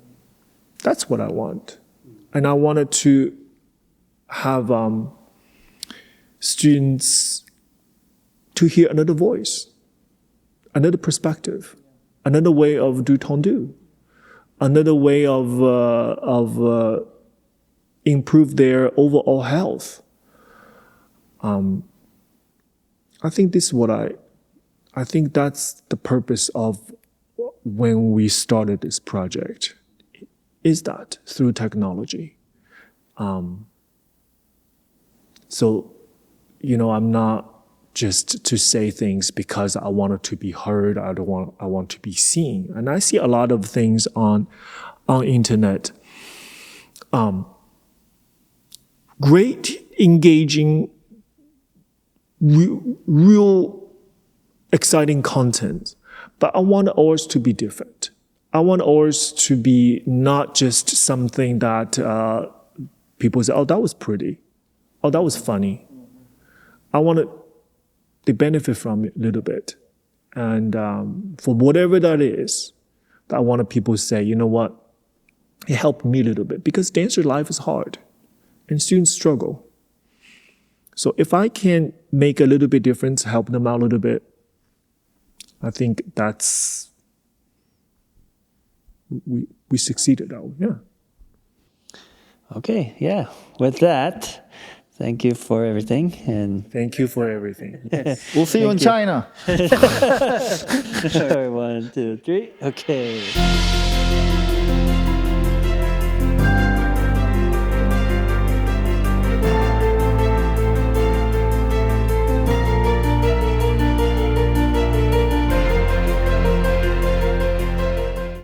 that's what I want. And I wanted to have students to hear another voice, another perspective, another way of do tendu, another way of improve their overall health. I think this is what I think that's the purpose of when we started this project, is that through technology. So, I'm not just to say things because I wanted to be heard. I want to be seen. And I see a lot of things on internet. Great, engaging, real exciting content. But I want ours to be different. I want ours to be not just something that people say, oh, that was pretty. Oh, that was funny. I wanted they benefit from it a little bit. And for whatever that is, I wanted people to say, you know what, it helped me a little bit, because dancer life is hard and students struggle. So if I can make a little bit difference, help them out a little bit, I think we succeeded out, yeah. Okay, yeah. With that, thank you for everything, and Thank you for everything. We'll see you in China. 1, 2, 3. Okay.